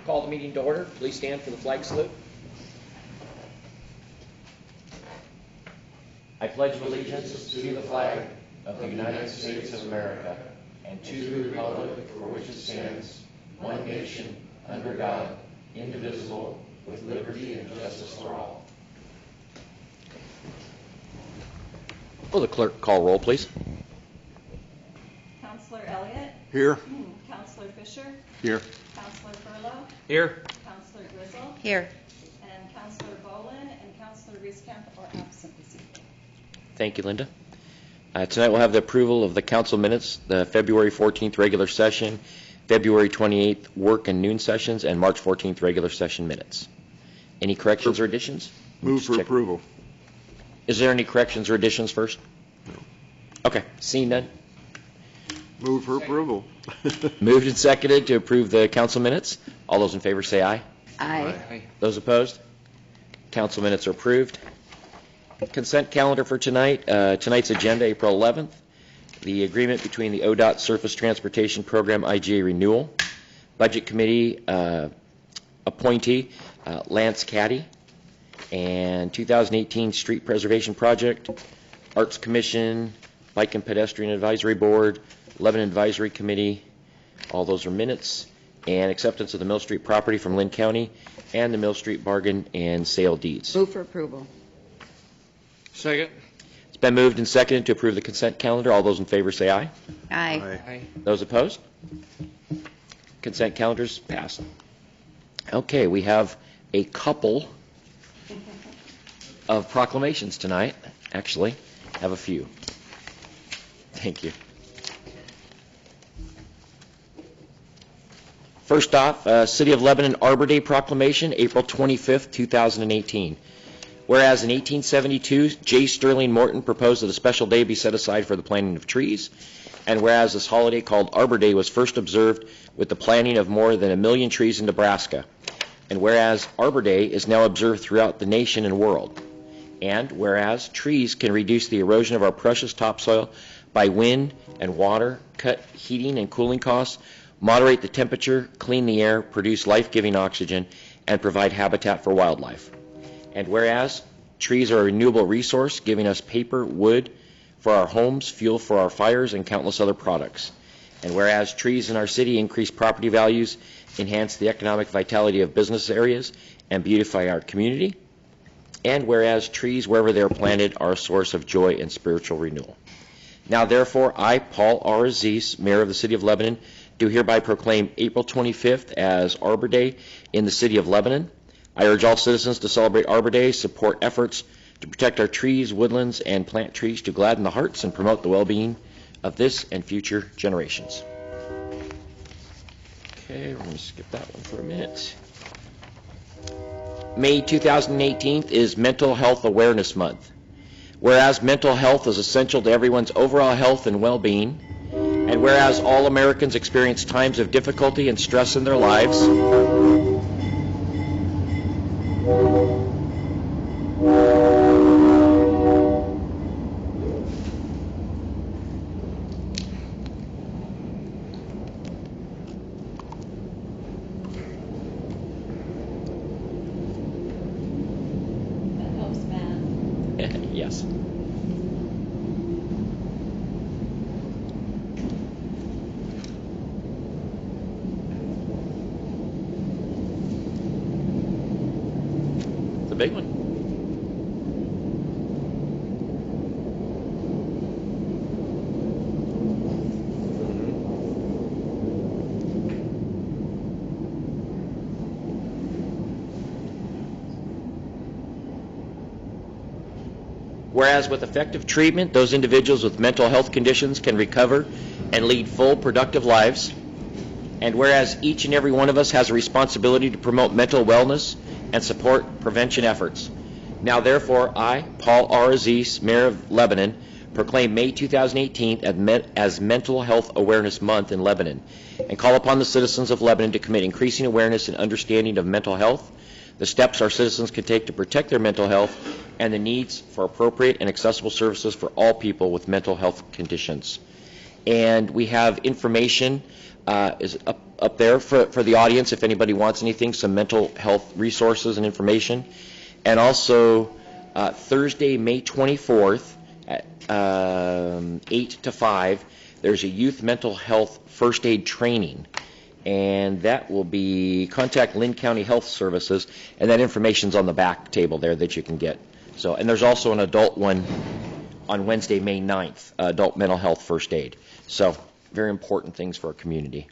Call the meeting to order. Please stand for the flag salute. I pledge allegiance to the flag of the United States of America and to the republic for which it stands, one nation, under God, indivisible, with liberty and justice for all. Will the clerk call roll, please? Counselor Elliott? Here. Counselor Fisher? Here. Counselor Furlow? Here. Counselor Grizzle? Here. And Counselor Bolin and Counselor Rieskamp are absent this evening. Thank you, Linda. Tonight we'll have the approval of the council minutes, the February 14th regular session, February 28th work and noon sessions, and March 14th regular session minutes. Any corrections or additions? Move for approval. Is there any corrections or additions first? No. Okay, seeing none. Move for approval. Moved and seconded to approve the council minutes. All those in favor say aye. Aye. Those opposed? Council minutes are approved. Consent calendar for tonight. Tonight's agenda, April 11th. The agreement between the ODOT Surface Transportation Program IGA renewal. Budget Committee appointee Lance Caddy. And 2018 Street Preservation Project. Arts Commission, Bike and Pedestrian Advisory Board, Lebanon Advisory Committee. All those are minutes. And acceptance of the Mill Street property from Lynn County and the Mill Street bargain and sale deeds. Move for approval. Second. It's been moved and seconded to approve the consent calendar. All those in favor say aye. Aye. Those opposed? Consent calendar's passed. Okay, we have a couple of proclamations tonight. Actually, have a few. Thank you. First off, City of Lebanon Arbor Day proclamation, April 25th, 2018. Whereas in 1872, J. Sterling Morton proposed that a special day be set aside for the planting of trees, and whereas this holiday called Arbor Day was first observed with the planting of more than 1 million trees in Nebraska, and whereas Arbor Day is now observed throughout the nation and world, and whereas trees can reduce the erosion of our precious topsoil by wind and water, cut heating and cooling costs, moderate the temperature, clean the air, produce life-giving oxygen, and provide habitat for wildlife. And whereas trees are a renewable resource, giving us paper, wood for our homes, fuel for our fires, and countless other products. And whereas trees in our city increase property values, enhance the economic vitality of business areas, and beautify our community. And whereas trees, wherever they are planted, are a source of joy and spiritual renewal. Now therefore, I, Paul R. Aziz, Mayor of the City of Lebanon, do hereby proclaim April 25th as Arbor Day in the City of Lebanon. I urge all citizens to celebrate Arbor Day, support efforts to protect our trees, woodlands, and plant trees to gladden the hearts and promote the well-being of this and future generations. Okay, we're going to skip that one for a minute. May 2018 is Mental Health Awareness Month. Whereas mental health is essential to everyone's overall health and well-being, and whereas all Americans experience times of difficulty and stress in their lives, That helps, Matt. yes. It's a big one. Whereas with effective treatment, those individuals with mental health conditions can recover and lead full, productive lives. And whereas each and every one of us has a responsibility to promote mental wellness and support prevention efforts. Now therefore, I, Paul R. Aziz, Mayor of Lebanon, proclaim May 2018 as Mental Health Awareness Month in Lebanon, and call upon the citizens of Lebanon to commit increasing awareness and understanding of mental health, the steps our citizens can take to protect their mental health, and the needs for appropriate and accessible services for all people with mental health conditions. And we have information is up up there for the audience if anybody wants anything, some mental health resources and information. And also Thursday, May 24th at 8 to 5, there's a youth mental health first aid training. And that will be contact Lynn County Health Services, and that information's on the back table there that you can get. So, and there's also an adult one on Wednesday, May 9th, adult mental health first aid. So, very important things for our community.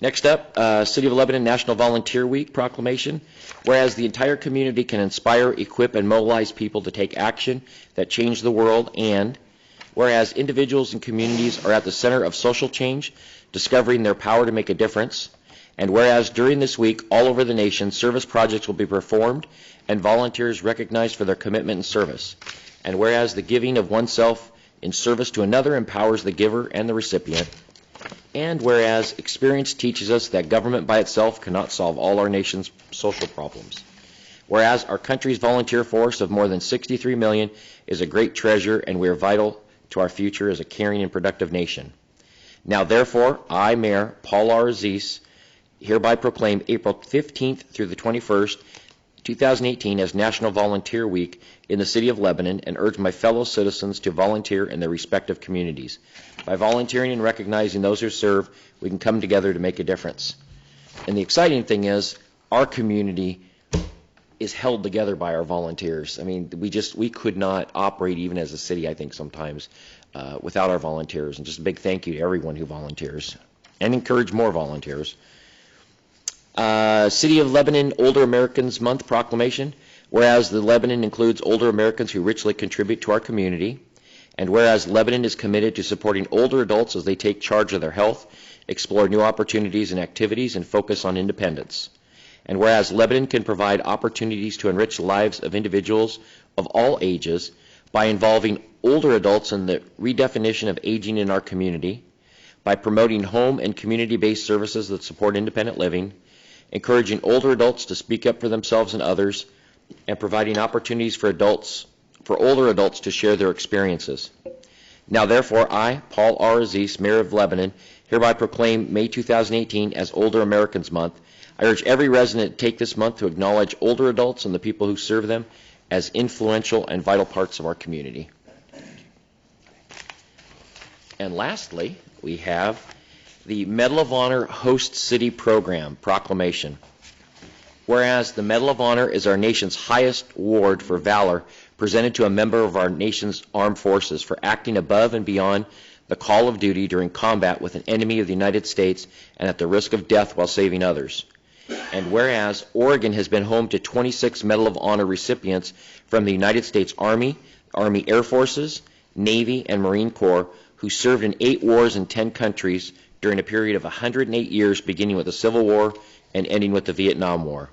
Next up, City of Lebanon National Volunteer Week proclamation. Whereas the entire community can inspire, equip, and mobilize people to take action that change the world, and whereas individuals and communities are at the center of social change, discovering their power to make a difference, and whereas during this week, all over the nation, service projects will be performed and volunteers recognized for their commitment and service, and whereas the giving of oneself in service to another empowers the giver and the recipient, and whereas experience teaches us that government by itself cannot solve all our nation's social problems, whereas our country's volunteer force of more than 63 million is a great treasure, and we are vital to our future as a caring and productive nation. Now, therefore, I, Mayor Paul R. Aziz, hereby proclaim April 15th through the 21st, 2018 as National Volunteer Week in the City of Lebanon, and urge my fellow citizens to volunteer in their respective communities. By volunteering and recognizing those who serve, we can come together to make a difference. And the exciting thing is, our community is held together by our volunteers. I mean, we could not operate even as a city, I think, sometimes without our volunteers. And just a big thank you to everyone who volunteers, and encourage more volunteers. City of Lebanon Older Americans Month proclamation. Whereas the Lebanon includes older Americans who richly contribute to our community, and whereas Lebanon is committed to supporting older adults as they take charge of their health, explore new opportunities and activities, and focus on independence. And whereas Lebanon can provide opportunities to enrich the lives of individuals of all ages by involving older adults in the redefinition of aging in our community, by promoting home and community-based services that support independent living, encouraging older adults to speak up for themselves and others, and providing opportunities for older adults to share their experiences. Now, therefore, I, Paul R. Aziz, Mayor of Lebanon, hereby proclaim May 2018 as Older Americans Month. I urge every resident to take this month to acknowledge older adults and the people who serve them as influential and vital parts of our community. And lastly, we have the Medal of Honor Host City Program proclamation. Whereas the Medal of Honor is our nation's highest award for valor presented to a member of our nation's armed forces for acting above and beyond the call of duty during combat with an enemy of the United States and at the risk of death while saving others. And whereas Oregon has been home to 26 Medal of Honor recipients from the United States Army, Army Air Forces, Navy, and Marine Corps who served in 8 wars in 10 countries during a period of 108 years, beginning with the Civil War and ending with the Vietnam War.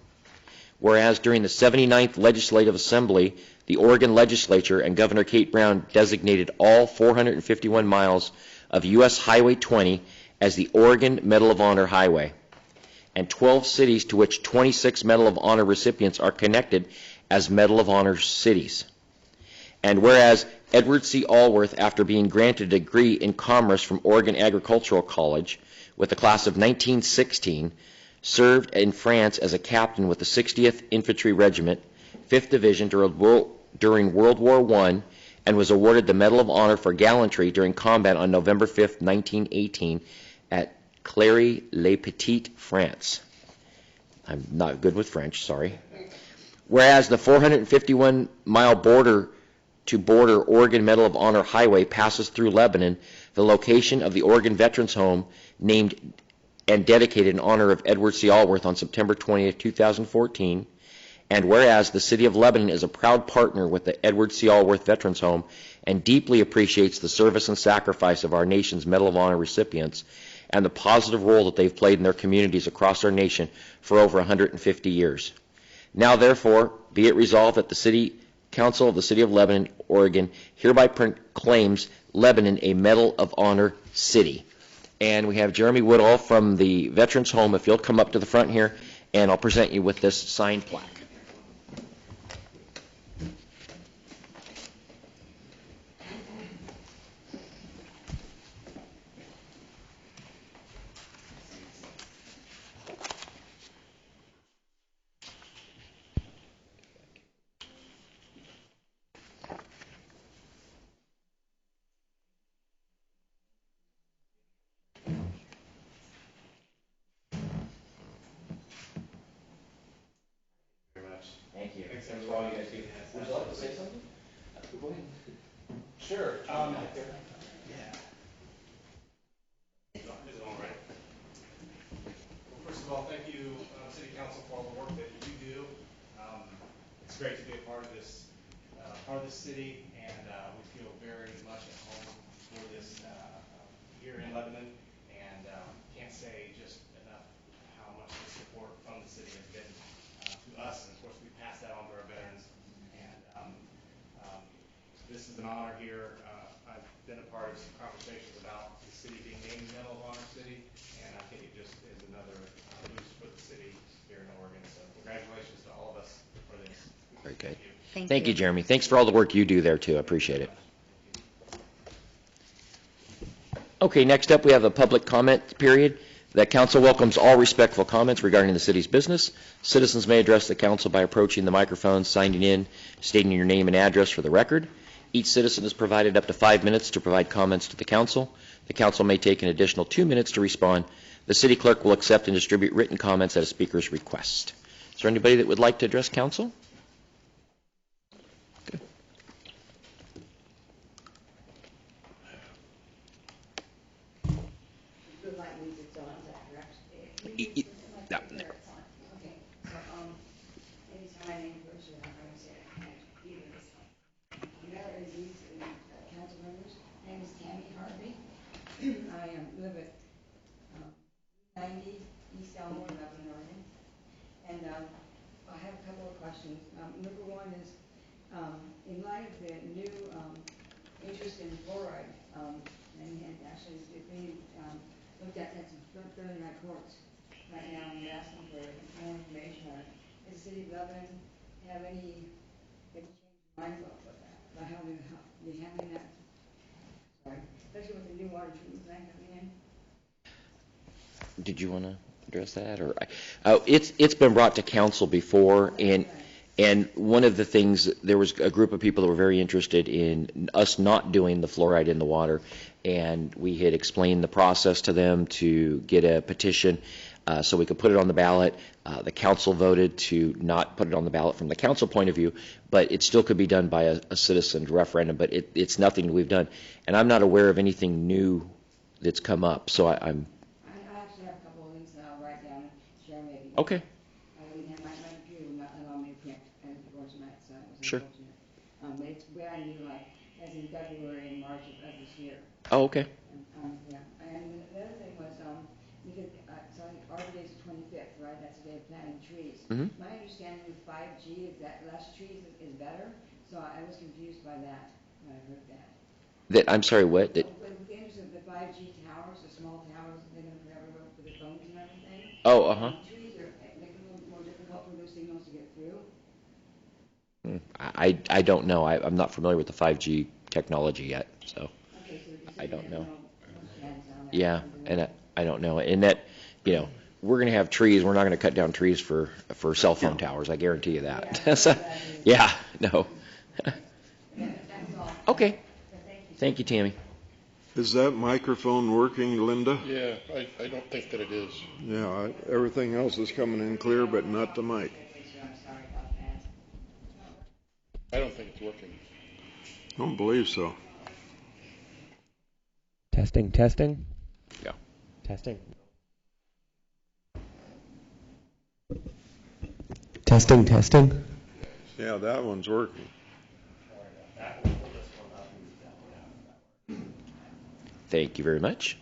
Whereas during the 79th Legislative Assembly, the Oregon Legislature and Governor Kate Brown designated all 451 miles of U.S. Highway 20 as the Oregon Medal of Honor Highway, and 12 cities to which 26 Medal of Honor recipients are connected as Medal of Honor cities. And whereas Edward C. Allworth, after being granted a degree in commerce from Oregon Agricultural College with the class of 1916, served in France as a captain with the 60th Infantry Regiment, 5th Division during World War I, and was awarded the Medal of Honor for gallantry during combat on November 5, 1918 at Cléry-les-Petits, France. I'm not good with French, sorry. Whereas the 451-mile border-to-border Oregon Medal of Honor Highway passes through Lebanon, the location of the Oregon Veterans Home, named and dedicated in honor of Edward C. Allworth on September 20, 2014, and whereas the City of Lebanon is a proud partner with the Edward C. Allworth Veterans Home and deeply appreciates the service and sacrifice of our nation's Medal of Honor recipients and the positive role that they've played in their communities across our nation for over 150 years. Now, therefore, be it resolved that the City Council of the City of Lebanon, Oregon, hereby proclaims Lebanon a Medal of Honor city. And we have Jeremy Woodall from the Veterans Home. If you'll come up to the front here, and I'll present you with this signed plaque. Thank you. Thanks for all you guys do. Would you like to say something? Go ahead. Sure. Well, first of all, thank you, City Council, for all the work that you do. It's great to be a part of this city, and we feel very much at home for this here in Lebanon. And can't say just enough how much the support from the city has been to us, and of course we pass that on to our veterans. And this is an honor here. I've been a part of some conversations about the city being named Medal of Honor City, and I think it just is another boost for the city here in Oregon. So congratulations to all of us for this. Very good. Thank Thank you, Jeremy. Thanks for all the work you do there, too. I appreciate it. Okay, next up, we have a public comment period. The council welcomes all respectful comments regarding the city's business. Citizens may address the council by approaching the microphone, signing in, stating your name and address for the record. Each citizen is provided up to 5 minutes to provide comments to the council. The council may take an additional 2 minutes to respond. The city clerk will accept and distribute written comments at a speaker's request. Is there anybody that would like to address council? Okay. The light music's on, is that correct? No. Okay, so, anytime I name a person, I'm going to say I can't either this time. Mayor and these, council members, my name is Tammy Harvey. I live at 90 East Elmore, Lebanon, Oregon. And I have a couple of questions. Number one is, in light of the new interest in fluoride, and actually it's being looked at some 39 courts right now, and we're asking for more information on it. Does the city of Lebanon have any change of mind about that? About how we handling that? Sorry, especially with the new water treatment plant coming in. Did you want to address that? Or it's been brought to council before, and one of the things, there was a group of people that were very interested in us not doing the fluoride in the water, and we had explained the process to them to get a petition so we could put it on the ballot. The council voted to not put it on the ballot from the council point of view, but it still could be done by a citizen referendum, but it's nothing we've done. And I'm not aware of anything new that's come up, so I'm... I actually have a couple of links that I'll write down and share maybe. Okay. I didn't have my computer would not allow me to print as before tonight, so it was Sure. unfortunate. But it's brand new, like, as in February and March of this year. Oh, okay. Yeah. And the other thing was, because, so Arbor Day is the 25th, right? That's the day of planting trees. Mhm. My understanding with 5G is that less trees is better, so I was confused by that when I heard that. I'm sorry, what? With the interest of the 5G towers, the small towers, they're going to cover up for the phones and everything. Oh, uh-huh. Trees are making it a little more difficult for those signals to get through. I don't know. I'm not familiar with the 5G technology yet, so Okay, so you I don't know. no chance on that. yeah, and I don't know. And that, we're going to have trees. We're not going to cut down trees for cell phone towers. I guarantee you that. Yeah, So, yeah, no. That's all. Okay. Thank you. Thank you, Tammy. Is that microphone working, Linda? Yeah, I don't think that it is. Yeah, everything else is coming in clear, but not the mic. I'm sorry about that. I don't think it's working. Don't believe so. Testing, testing. Yeah. Testing. Testing, testing. Yeah, that one's working. Thank you very much.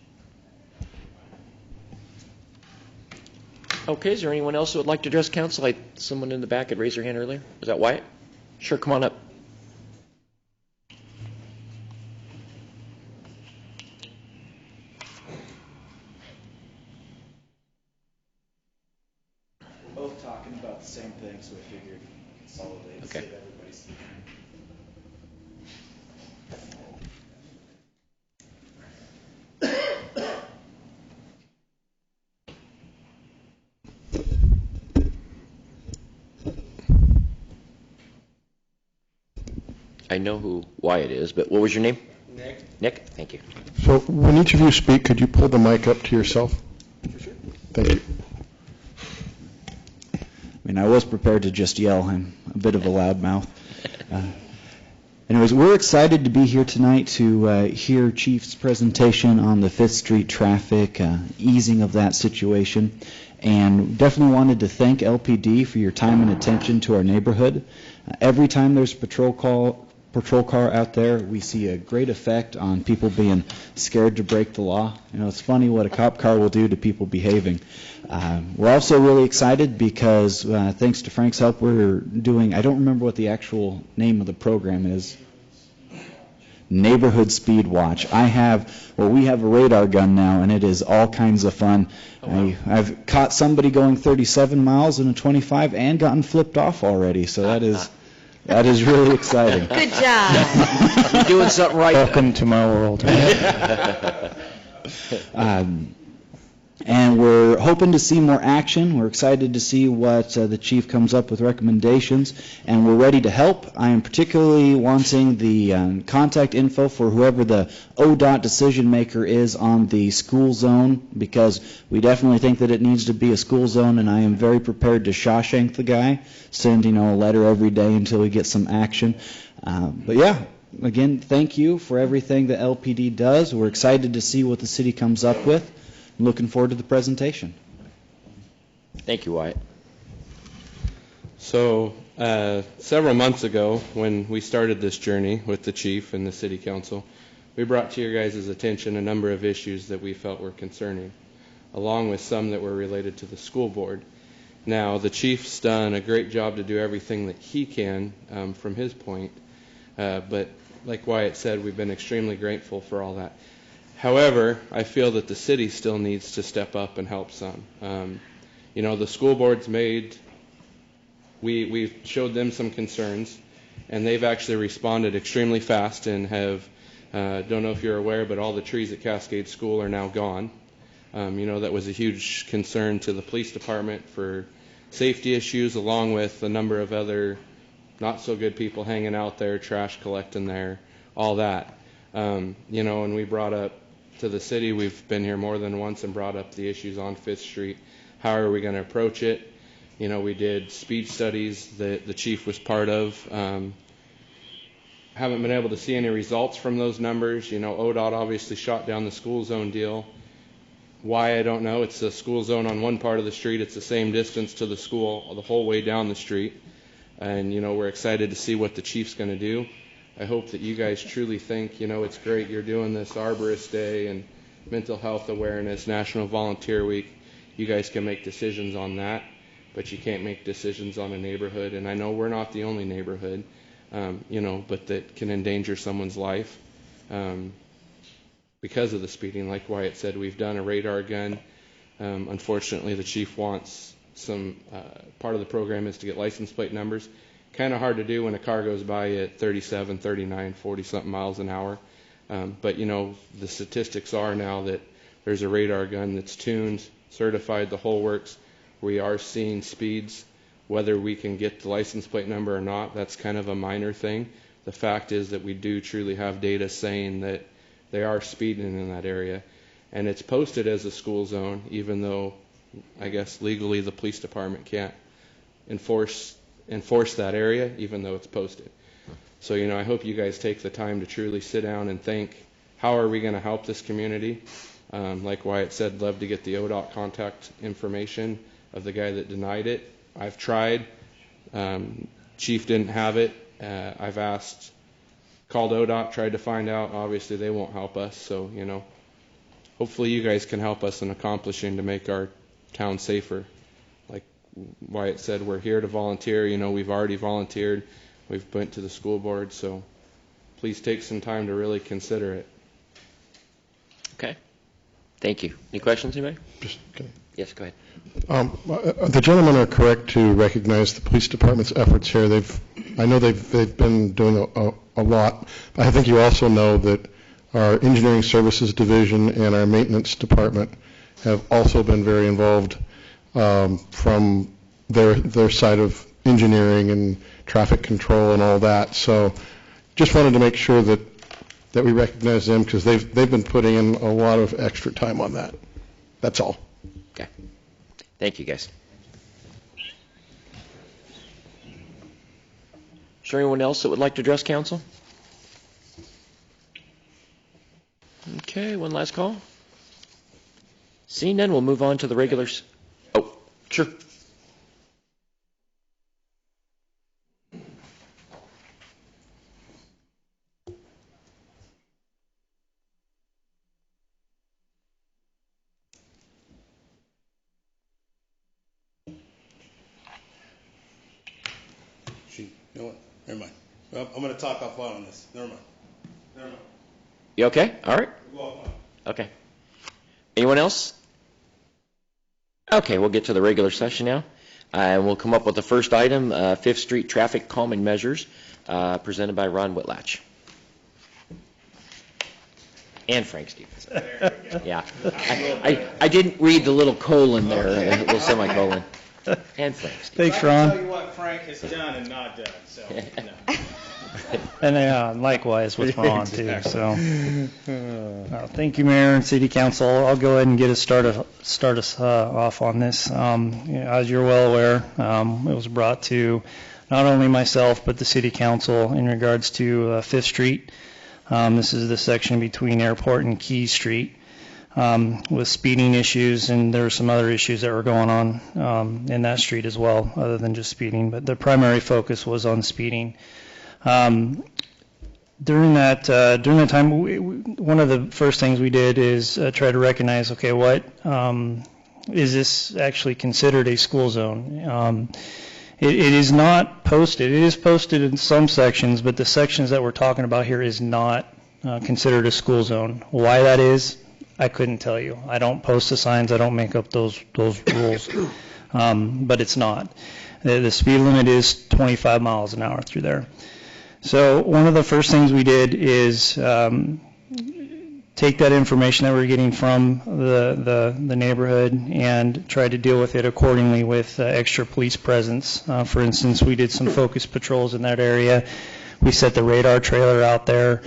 Okay, is there anyone else who would like to address council? Someone in the back had raised their hand earlier. Was that Wyatt? Sure, come on up. We're both talking about the same thing, so we figured consolidate, Okay. save everybody's time. I know who Wyatt is, but what was your name? Nick? Nick? Thank you. So when each of you speak, could you pull the mic up to yourself? For sure. Thank you. mean, I was prepared to just yell. I'm a bit of a loudmouth. Anyways, we're excited to be here tonight to hear Chief's presentation on the 5th Street traffic, easing of that situation, and definitely wanted to thank LPD for your time and attention to our neighborhood. Every time there's a patrol car out there, we see a great effect on people being scared to break the law. You know, it's funny what a cop car will do to people behaving. We're also really excited because thanks to Frank's help, we're doing, I don't remember what the actual name of the program is. Neighborhood Speed Watch. We have a radar gun now, and it is all kinds of fun. Oh, wow. I've caught somebody going 37 miles in a 25 and gotten flipped off already, so that is really exciting. Good job. You're doing something right. Welcome to my world. And we're hoping to see more action. We're excited to see what the chief comes up with recommendations, and we're ready to help. I am particularly wanting the contact info for whoever the ODOT decision maker is on the school zone, because we definitely think that it needs to be a school zone, and I am very prepared to Shawshank the guy, send a letter every day until we get some action. But yeah, again, thank you for everything that LPD does. We're excited to see what the city comes up with. Looking forward to the presentation. Thank you, Wyatt. So several months ago, when we started this journey with the chief and the city council, we brought to your guys' attention a number of issues that we felt were concerning, along with some that were related to the school board. Now, the chief's done a great job to do everything that he can from his point, but like Wyatt said, we've been extremely grateful for all that. However, I feel that the city still needs to step up and help some. The school board's we've showed them some concerns, and they've actually responded extremely fast and have, don't know if you're aware, but all the trees at Cascade School are now gone. That was a huge concern to the police department for safety issues, along with a number of other not so good people hanging out there, trash collecting there, all that. And we brought up to the city, we've been here more than once and brought up the issues on 5th Street. How are we going to approach it? We did speed studies that the chief was part of. Haven't been able to see any results from those numbers. ODOT obviously shot down the school zone deal. Why, I don't know. It's a school zone on one part of the street. It's the same distance to the school the whole way down the street. And, we're excited to see what the chief's going to do. I hope that you guys truly think, it's great you're doing this Arborist Day and Mental Health Awareness, National Volunteer Week. You guys can make decisions on that, but you can't make decisions on a neighborhood. And I know we're not the only neighborhood, but that can endanger someone's life because of the speeding. Like Wyatt said, we've done a radar gun. Unfortunately, the chief wants some, part of the program is to get license plate numbers. Kind of hard to do when a car goes by at 37, 39, 40-something miles an hour. But, the statistics are now that there's a radar gun that's tuned, certified, the whole works. We are seeing speeds. Whether we can get the license plate number or not, that's kind of a minor thing. The fact is that we do truly have data saying that they are speeding in that area. And it's posted as a school zone, even though, I guess, legally the police department can't enforce that area, even though it's posted. So, I hope you guys take the time to truly sit down and think, how are we going to help this community? Like Wyatt said, love to get the ODOT contact information of the guy that denied it. I've tried. Chief didn't have it. I've called ODOT, tried to find out. Obviously, they won't help us. So, hopefully you guys can help us in accomplishing to make our town safer. Wyatt said, we're here to volunteer. We've already volunteered. We've went to the school board, so please take some time to really consider it. Okay. Thank you. Any questions, anybody? Okay. Yes, go ahead. The gentlemen are correct to recognize the police department's efforts here. I know they've been doing a lot. I think you also know that our engineering services division and our maintenance department have also been very involved from their side of engineering and traffic control and all that. So just wanted to make sure that we recognize them, because they've been putting in a lot of extra time on that. That's all. Okay. Thank you, guys. Is there anyone else that would like to address council? Okay, one last call. Seeing none, we'll move on to the regulars. Oh, sure. You know what? Never mind. Well, I'm going to talk offline on this. Never mind. You okay? All right. We'll go offline. Okay. Anyone else? Okay, we'll get to the regular session now. And we'll come up with the first item, Fifth Street traffic calming measures, presented by Ron Whitlatch. And Frank Stevens. Yeah. I didn't read the little colon there, a little semicolon. And Frank Stevens. Thanks, Ron. I can tell you what Frank has done and not done, so, no. And likewise with Ron, too. So, thank you, Mayor and City Council. I'll go ahead and get us start us off on this. As you're well aware, it was brought to not only myself but the City Council in regards to Fifth Street. This is the section between Airport and Key Street. With speeding issues, and there were some other issues that were going on in that street as well, other than just speeding. But the primary focus was on speeding. During that time, one of the first things we did is try to recognize, okay, what is this actually considered a school zone? It is not posted. It is posted in some sections, but the sections that we're talking about here is not considered a school zone. Why that is, I couldn't tell you. I don't post the signs. I don't make up those rules. But it's not. The speed limit is 25 miles an hour through there. So one of the first things we did is take that information that we're getting from the neighborhood and try to deal with it accordingly with extra police presence. For instance, we did some focus patrols in that area. We set the radar trailer out there.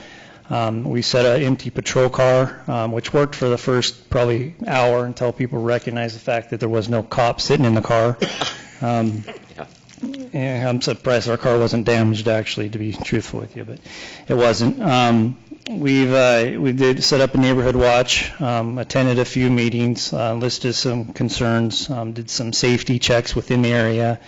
We set an empty patrol car, which worked for the first probably hour until people recognized the fact that there was no cop sitting in the car. And I'm surprised our car wasn't damaged, actually, to be truthful with you, but it wasn't. We did set up a neighborhood watch, attended a few meetings, listed some concerns, did some safety checks within the area.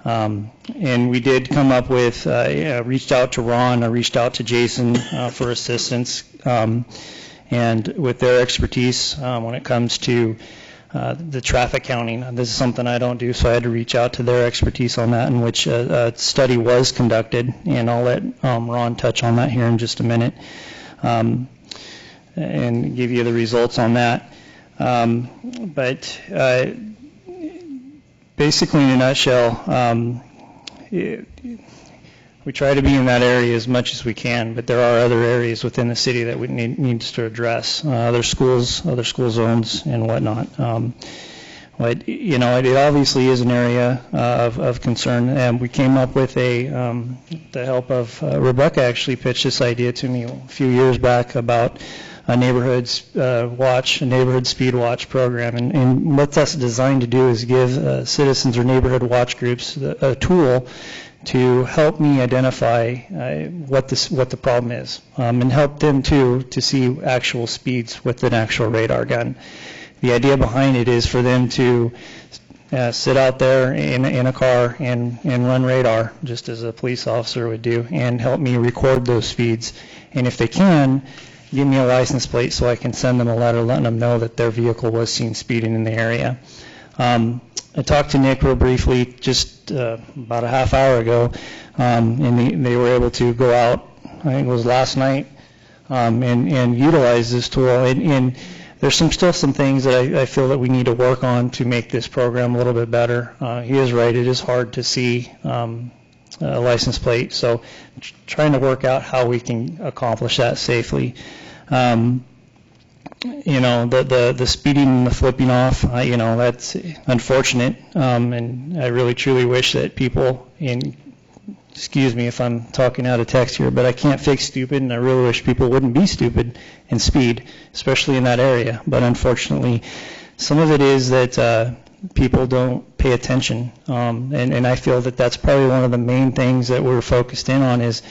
And we did come up with, reached out to Ron, reached out to Jason for assistance, and with their expertise when it comes to the traffic counting. This is something I don't do, so I had to reach out to their expertise on that, in which a study was conducted, and I'll let Ron touch on that here in just a minute and give you the results on that. But basically, in a nutshell, we try to be in that area as much as we can, but there are other areas within the city that we need to address, other schools, other school zones, and whatnot. But, you know, it obviously is an area of concern, and we came up with the help of Rebecca actually pitched this idea to me a few years back about a neighborhood speed watch program, and what that's designed to do is give citizens or neighborhood watch groups a tool to help me identify what the problem is, and help them to see actual speeds with an actual radar gun. The idea behind it is for them to sit out there in a car and run radar, just as a police officer would do, and help me record those speeds. And if they can, give me a license plate so I can send them a letter letting them know that their vehicle was seen speeding in the area. I talked to Nick real briefly just about a half hour ago, and they were able to go out, I think it was last night, and utilize this tool. And there's still some things that I feel that we need to work on to make this program a little bit better. He is right, it is hard to see a license plate, so trying to work out how we can accomplish that safely. You know, the speeding and the flipping off, you know, that's unfortunate, and I really truly wish that people, excuse me if I'm talking out of text here, but I can't fix stupid, and I really wish people wouldn't be stupid and speed, especially in that area. But unfortunately, some of it is that people don't pay attention. And I feel that that's probably one of the main things that we're focused in on is,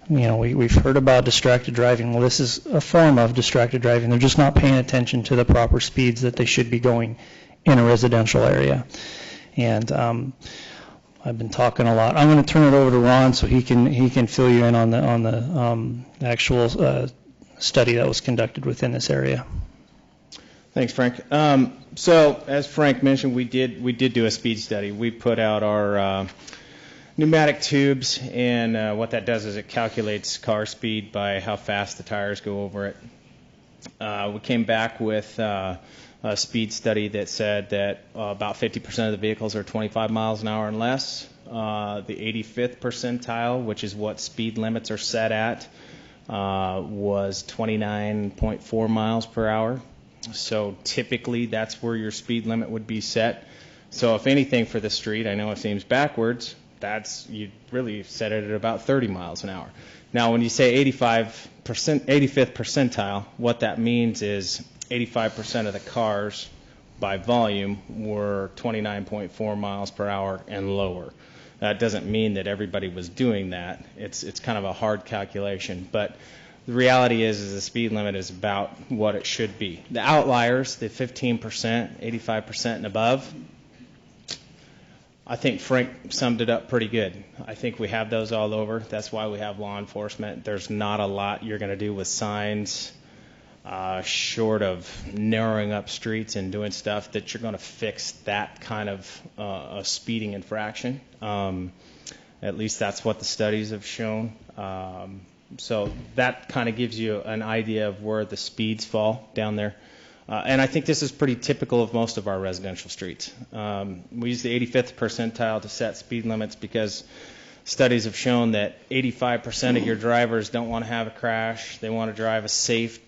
we've heard about distracted driving. Well, this is a form of distracted driving. They're just not paying attention to the proper speeds that they should be going in a residential area. And I've been talking a lot. I'm going to turn it over to Ron so he can fill you in on the actual study that was conducted within this area. Thanks, Frank. So, as Frank mentioned, we did do a speed study. We put out our pneumatic tubes, and what that does is it calculates car speed by how fast the tires go over it. We came back with a speed study that said that about 50% of the vehicles are 25 miles an hour and less. The 85th percentile, which is what speed limits are set at, was 29.4 miles per hour. So typically that's where your speed limit would be set. So if anything for the street, I know it seems backwards, you'd really set it at about 30 miles an hour. Now when you say 85th percentile, what that means is 85% of the cars by volume were 29.4 miles per hour and lower. That doesn't mean that everybody was doing that. It's kind of a hard calculation, but the reality is the speed limit is about what it should be. The outliers, the 15%, 85% and above, I think Frank summed it up pretty good. I think we have those all over. That's why we have law enforcement. There's not a lot you're going to do with signs short of narrowing up streets and doing stuff that you're going to fix that kind of a speeding infraction. At least that's what the studies have shown. So that kind of gives you an idea of where the speeds fall down there. And I think this is pretty typical of most of our residential streets. We use the 85th percentile to set speed limits because studies have shown that 85% of your drivers don't want to have a crash. They want to drive a safe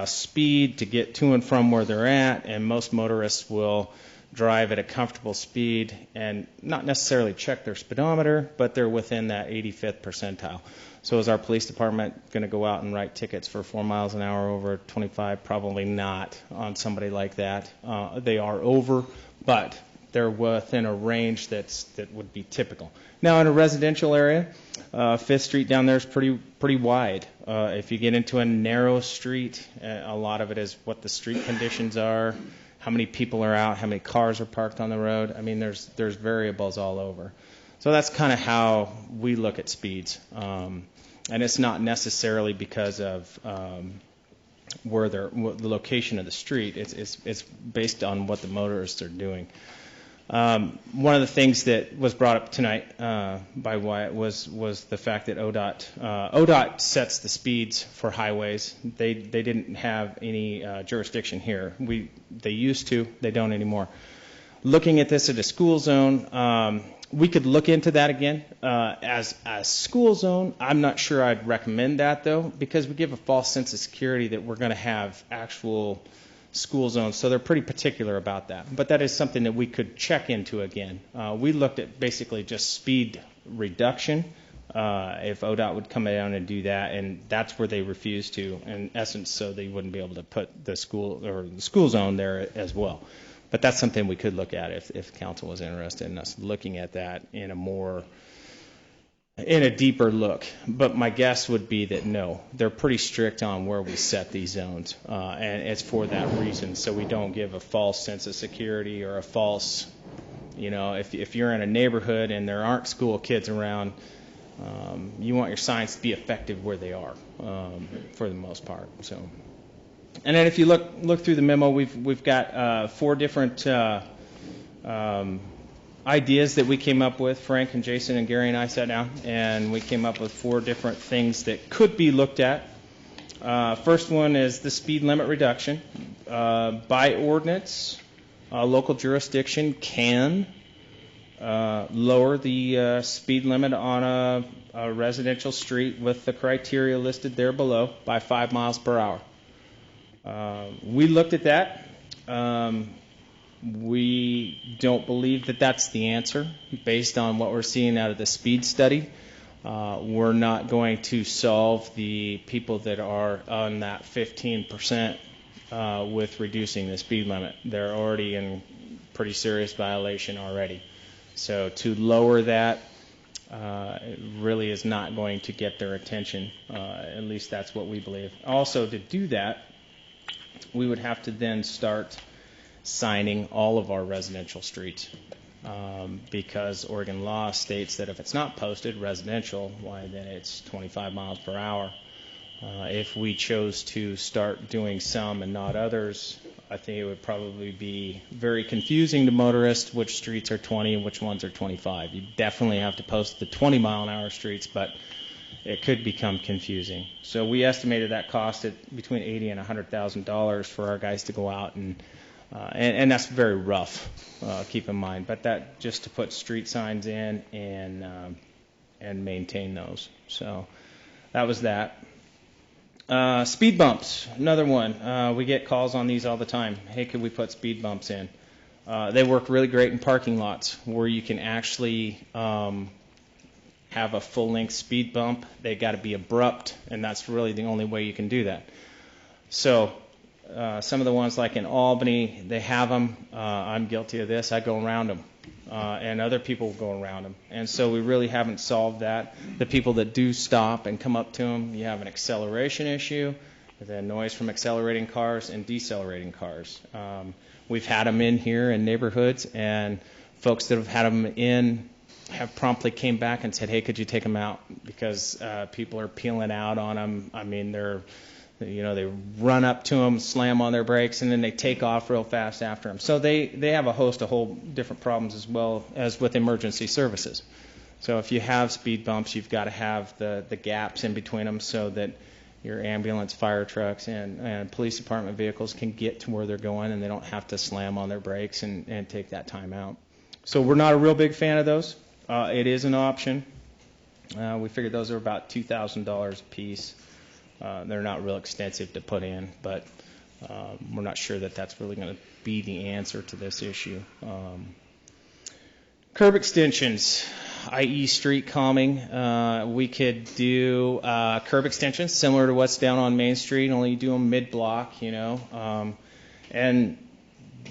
speed to get to and from where they're at, and most motorists will drive at a comfortable speed and not necessarily check their speedometer, but they're within that 85th percentile. So is our police department going to go out and write tickets for 4 miles an hour over 25? Probably not on somebody like that. They are over, but they're within a range that would be typical. Now in a residential area, 5th Street down there is pretty wide. If you get into a narrow street, a lot of it is what the street conditions are, how many people are out, how many cars are parked on the road. I mean, there's variables all over. So that's kind of how we look at speeds. And it's not necessarily because of the location of the street. It's based on what the motorists are doing. One of the things that was brought up tonight by Wyatt was the fact that ODOT sets the speeds for highways. They didn't have any jurisdiction here. They used to. They don't anymore. Looking at this at a school zone, we could look into that again. As a school zone, I'm not sure I'd recommend that, though, because we give a false sense of security that we're going to have actual school zones, so they're pretty particular about that. But that is something that we could check into again. We looked at basically just speed reduction, if ODOT would come down and do that, and that's where they refused to, in essence, so they wouldn't be able to put the school zone there as well. But that's something we could look at if council was interested in us looking at that in a deeper look. But my guess would be that no, they're pretty strict on where we set these zones, and it's for that reason, so we don't give a false sense of security or a false, if you're in a neighborhood and there aren't school kids around, you want your signs to be effective where they are, for the most part. So. And then if you look through the memo, we've got 4 different ideas that we came up with. Frank and Jason and Gary and I sat down, and we came up with 4 different things that could be looked at. First one is the speed limit reduction. By ordinance, local jurisdiction can lower the speed limit on a residential street with the criteria listed there below by 5 miles per hour. We looked at that. We don't believe that that's the answer based on what we're seeing out of the speed study. We're not going to solve the people that are on that 15% with reducing the speed limit. They're already in pretty serious violation already. So to lower that, it really is not going to get their attention. At least that's what we believe. Also, to do that, we would have to then start signing all of our residential streets. Because Oregon law states that if it's not posted residential, why then it's 25 miles per hour. If we chose to start doing some and not others, I think it would probably be very confusing to motorists which streets are 20 and which ones are 25. You definitely have to post the 20 mile an hour streets, but it could become confusing. So we estimated that cost at between $80,000 and $100,000 for our guys to go out and that's very rough, keep in mind. But that just to put street signs in and maintain those. So that was that. Speed bumps, another one. We get calls on these all the time. Hey, could we put speed bumps in? They work really great in parking lots where you can actually have a full-length speed bump. They got to be abrupt, and that's really the only way you can do that. So some of the ones like in Albany, they have them. I'm guilty of this. I go around them, and other people go around them. And so we really haven't solved that. The people that do stop and come up to them, you have an acceleration issue, the noise from accelerating cars and decelerating cars. We've had them in here in neighborhoods, and folks that have had them in have promptly came back and said, hey, could you take them out? Because people are peeling out on them. I mean, they run up to them, slam on their brakes, and then they take off real fast after them. So they have a host of whole different problems as well as with emergency services. So if you have speed bumps, you've got to have the gaps in between them so that your ambulance, fire trucks, and police department vehicles can get to where they're going and they don't have to slam on their brakes and take that time out. So we're not a real big fan of those. It is an option. We figured those are about $2,000 a piece. They're not real extensive to put in, but we're not sure that that's really going to be the answer to this issue. Curb extensions, i.e. street calming. We could do curb extensions similar to what's down on Main Street, only do them mid-block, and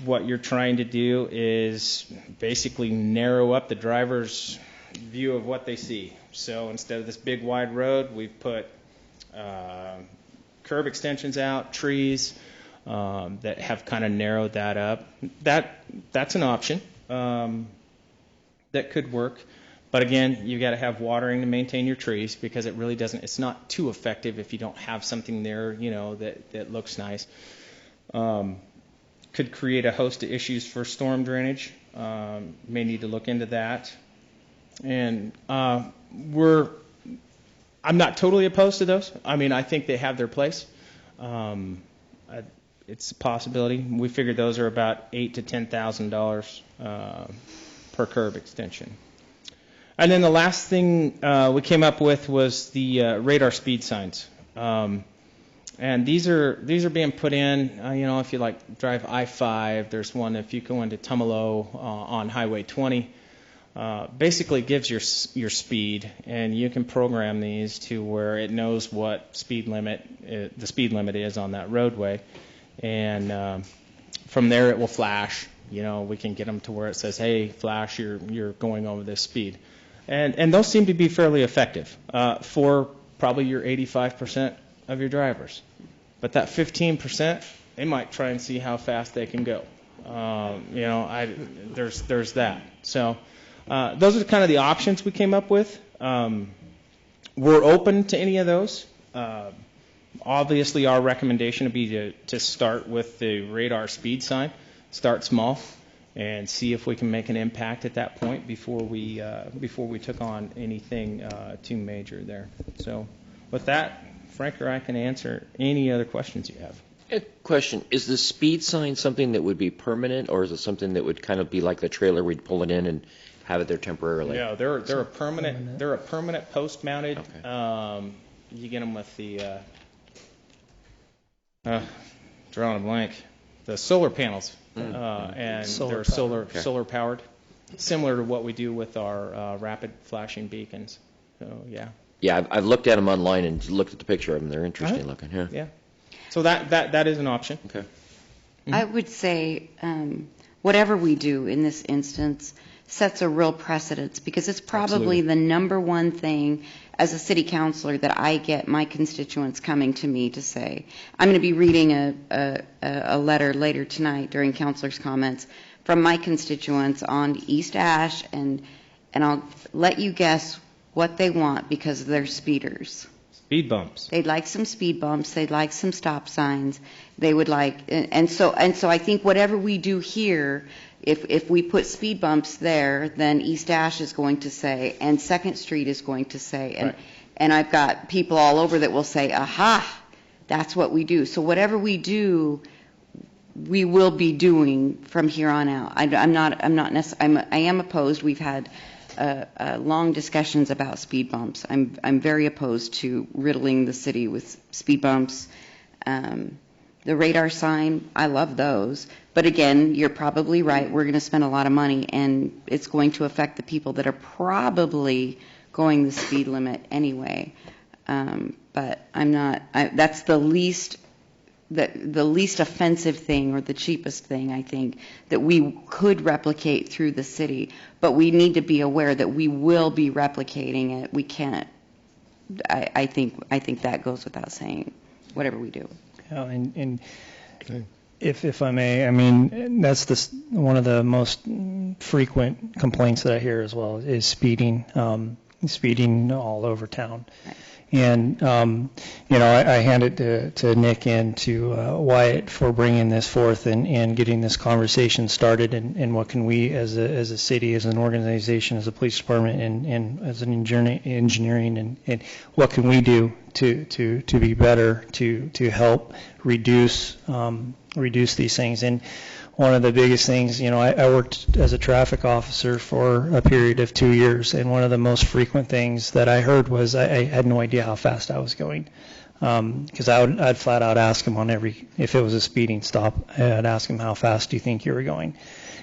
what you're trying to do is basically narrow up the driver's view of what they see. So instead of this big wide road, we've put curb extensions out, trees that have kind of narrowed that up. That's an option that could work. But again, you've got to have watering to maintain your trees because it really doesn't. It's not too effective if you don't have something there, that looks nice. Could create a host of issues for storm drainage. May need to look into that. And I'm not totally opposed to those. I mean, I think they have their place. It's a possibility. We figured those are about $8,000 to $10,000 per curb extension. And then the last thing we came up with was the radar speed signs. And these are being put in. If you drive I-5, there's one if you go into Tumalo on Highway 20. Basically gives your speed, and you can program these to where it knows what the speed limit is on that roadway, and from there it will flash. We can get them to where it says, "Hey, flash, you're going over this speed," and those seem to be fairly effective for probably your 85% of your drivers. But that 15%, they might try and see how fast they can go. There's that. So. Those are kind of the options we came up with. We're open to any of those. Obviously, our recommendation would be to start with the radar speed sign, start small, and see if we can make an impact at that point before we took on anything too major there. So with that, Frank or I can answer any other questions you have. A question, is the speed sign something that would be permanent, or is it something that would kind of be like the trailer, we'd pull it in and have it there temporarily? Yeah, they're a permanent post mounted. Okay. You get them with the drawing a blank, the solar panels, and they're solar powered, similar to what we do with our rapid flashing beacons. So yeah. Yeah, I've looked at them online and looked at the picture of them. They're interesting looking. Yeah. Yeah. So that is an option. Okay. I would say whatever we do in this instance sets a real precedence, because it's probably the number one thing as a city councilor that I get my constituents coming to me to say. I'm going to be reading a letter later tonight during councilors' comments from my constituents on East Ash, and I'll let you guess what they want, because they're speeders. Speed bumps. They'd like some speed bumps. They'd like some stop signs. They would like, and so I think whatever we do here, if we put speed bumps there, then East Ash is going to say, and 2nd Street is going to say, and I've got people all over that will say, aha, that's what we do. So whatever we do, we will be doing from here on out. I am opposed. We've had long discussions about speed bumps. I'm very opposed to riddling the city with speed bumps. The radar sign, I love those. But again, you're probably right. We're going to spend a lot of money, and it's going to affect the people that are probably going the speed limit anyway. But I'm not. That's the least offensive thing, or the cheapest thing, I think, that we could replicate through the city. But we need to be aware that we will be replicating it. We can't. I think that goes without saying, whatever we do. And if I may, I mean, that's one of the most frequent complaints that I hear as well, is speeding all over town. Right. And, I hand it to Nick and to Wyatt for bringing this forth and getting this conversation started, and what can we as a city, as an organization, as a police department, and as an engineering, and what can we do to be better, to help reduce these things. And one of the biggest things, I worked as a traffic officer for a period of 2 years, and one of the most frequent things that I heard was I had no idea how fast I was going. Because I'd flat out ask them if it was a speeding stop, I'd ask them, how fast do you think you were going?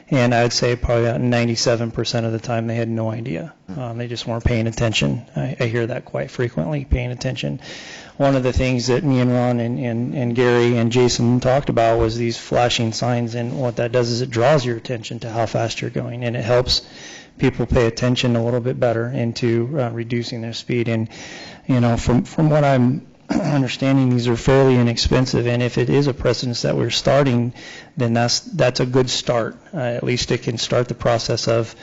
And I'd say probably about 97% of the time they had no idea. They just weren't paying attention. I hear that quite frequently, paying attention. One of the things that me and Ron and Gary and Jason talked about was these flashing signs, and what that does is it draws your attention to how fast you're going, and it helps people pay attention a little bit better into reducing their speed. And, from what I'm understanding, these are fairly inexpensive, and if it is a precedence that we're starting, then that's a good start. At least it can start the process of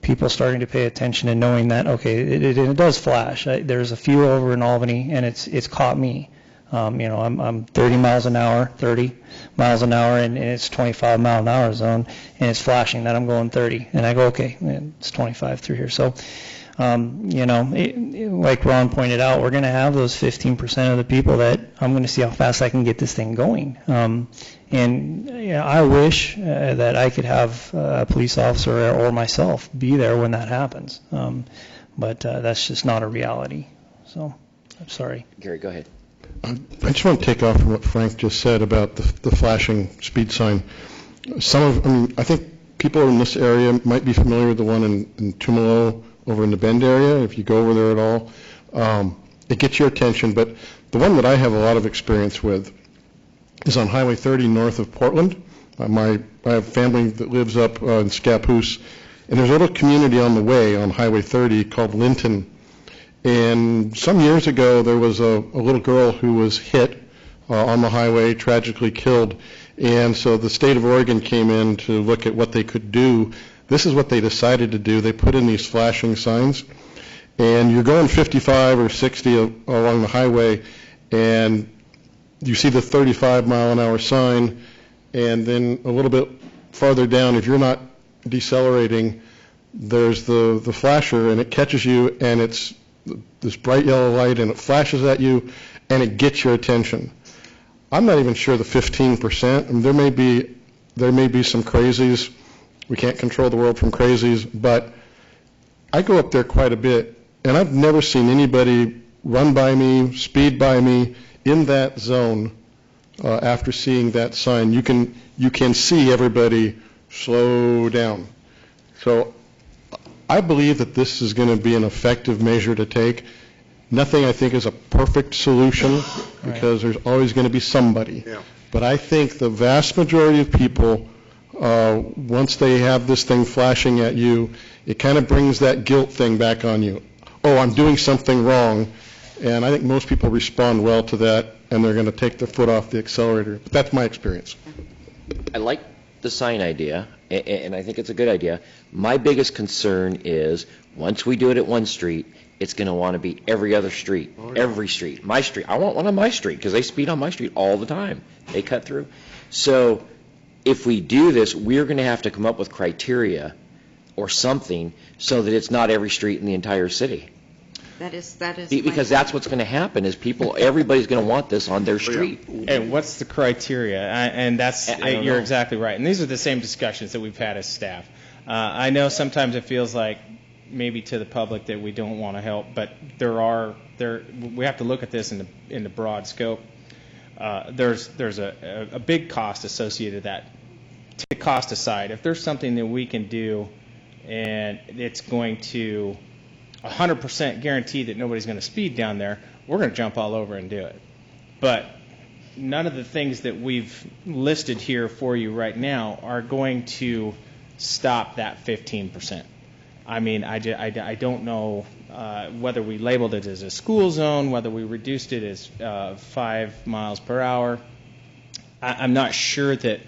people starting to pay attention and knowing that, okay, it does flash. There's a few over in Albany, and it's caught me. I'm 30 miles an hour, and it's 25 mile an hour zone, and it's flashing that I'm going 30, and I go, okay, it's 25 through here. So, like Ron pointed out, we're going to have those 15% of the people that I'm going to see how fast I can get this thing going. And I wish that I could have a police officer or myself be there when that happens. But that's just not a reality. So, I'm sorry. Gary, go ahead. I just want to take off from what Frank just said about the flashing speed sign. I think people in this area might be familiar with the one in Tumalo over in the Bend area, if you go over there at all. It gets your attention, but the one that I have a lot of experience with is on Highway 30 north of Portland. I have family that lives up in Scappoose, and there's a little community on the way on Highway 30 called Linton. And some years ago, there was a little girl who was hit on the highway, tragically killed. And so the state of Oregon came in to look at what they could do. This is what they decided to do. They put in these flashing signs, and you're going 55 or 60 along the highway, and you see the 35 mile an hour sign, and then a little bit farther down, if you're not decelerating, there's the flasher, and it catches you, and it's this bright yellow light, and it flashes at you, and it gets your attention. I'm not even sure the 15%. I mean, there may be some crazies. We can't control the world from crazies, but I go up there quite a bit, and I've never seen anybody run by me, speed by me in that zone after seeing that sign. You can see everybody slow down. So I believe that this is going to be an effective measure to take. Nothing, I think, is a perfect solution because there's always going to be somebody. Yeah. But I think the vast majority of people once they have this thing flashing at you, it kind of brings that guilt thing back on you. Oh, I'm doing something wrong. And I think most people respond well to that, and they're going to take their foot off the accelerator. But that's my experience. I like the sign idea, and I think it's a good idea. My biggest concern is, once we do it at one street, it's going to want to be every other street, every street. My street, I want one on my street, because they speed on my street all the time. They cut through. So if we do this, we're going to have to come up with criteria or something so that it's not every street in the entire city. That is. Because that's what's going to happen, is everybody's going to want this on their street. And what's the criteria? And that's, I don't you're know. exactly right. And these are the same discussions that we've had as staff. I know sometimes it feels like maybe to the public that we don't want to help, but we have to look at this in the broad scope. There's a big cost associated with that. Take cost aside, if there's something that we can do and it's going to 100% guarantee that nobody's going to speed down there, we're going to jump all over and do it. But none of the things that we've listed here for you right now are going to stop that 15%. I mean, I don't know whether we labeled it as a school zone, whether we reduced it as 5 miles per hour. I'm not sure that,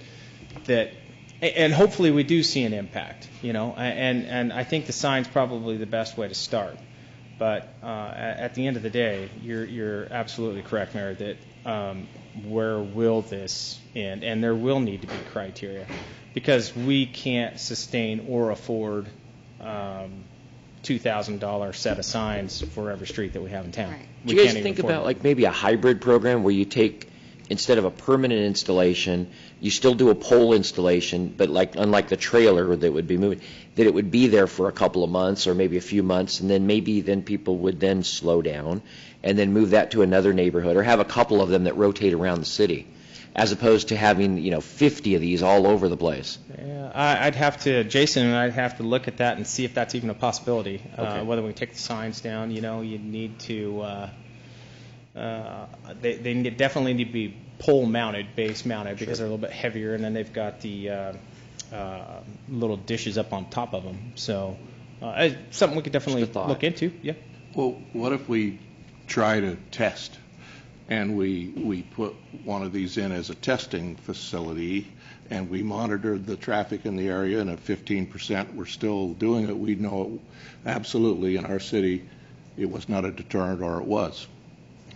and hopefully we do see an impact, and I think the sign's probably the best way to start. But at the end of the day, you're absolutely correct, Mayor, that where will this end? And there will need to be criteria, because we can't sustain or afford $2,000 set of signs for every street that we have in town. Right. Do you guys think about like maybe a hybrid program where you take, instead of a permanent installation, you still do a pole installation, but like unlike the trailer that would be moving, that it would be there for a couple of months or maybe a few months, and then people would then slow down and then move that to another neighborhood, or have a couple of them that rotate around the city, as opposed to having 50 of these all over the place. Yeah, Jason and I'd have to look at that and see if that's even a possibility. Okay. Whether we take the signs down, you need to. They definitely need to be pole mounted, base mounted, because they're a little bit heavier, and then they've got the little dishes up on top of them. So something we could definitely look into. Yeah. Well, what if we try to test, and we put one of these in as a testing facility, and we monitor the traffic in the area, and at 15% we're still doing it, we know absolutely in our city it was not a deterrent, or it was.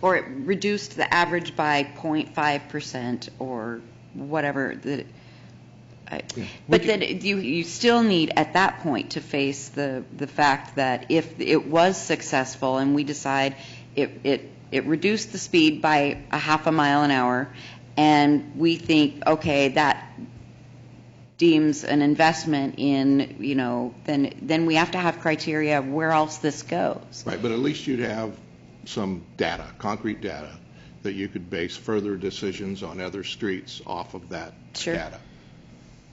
Or it reduced the average by 0.5% or whatever. But then you still need, at that point, to face the fact that if it was successful and we decide it reduced the speed by a half a mile an hour, and we think, okay, that deems an investment in, then we have to have criteria where else this goes. Right, but at least you'd have some data, concrete data, that you could base further decisions on other streets off of that Sure. data.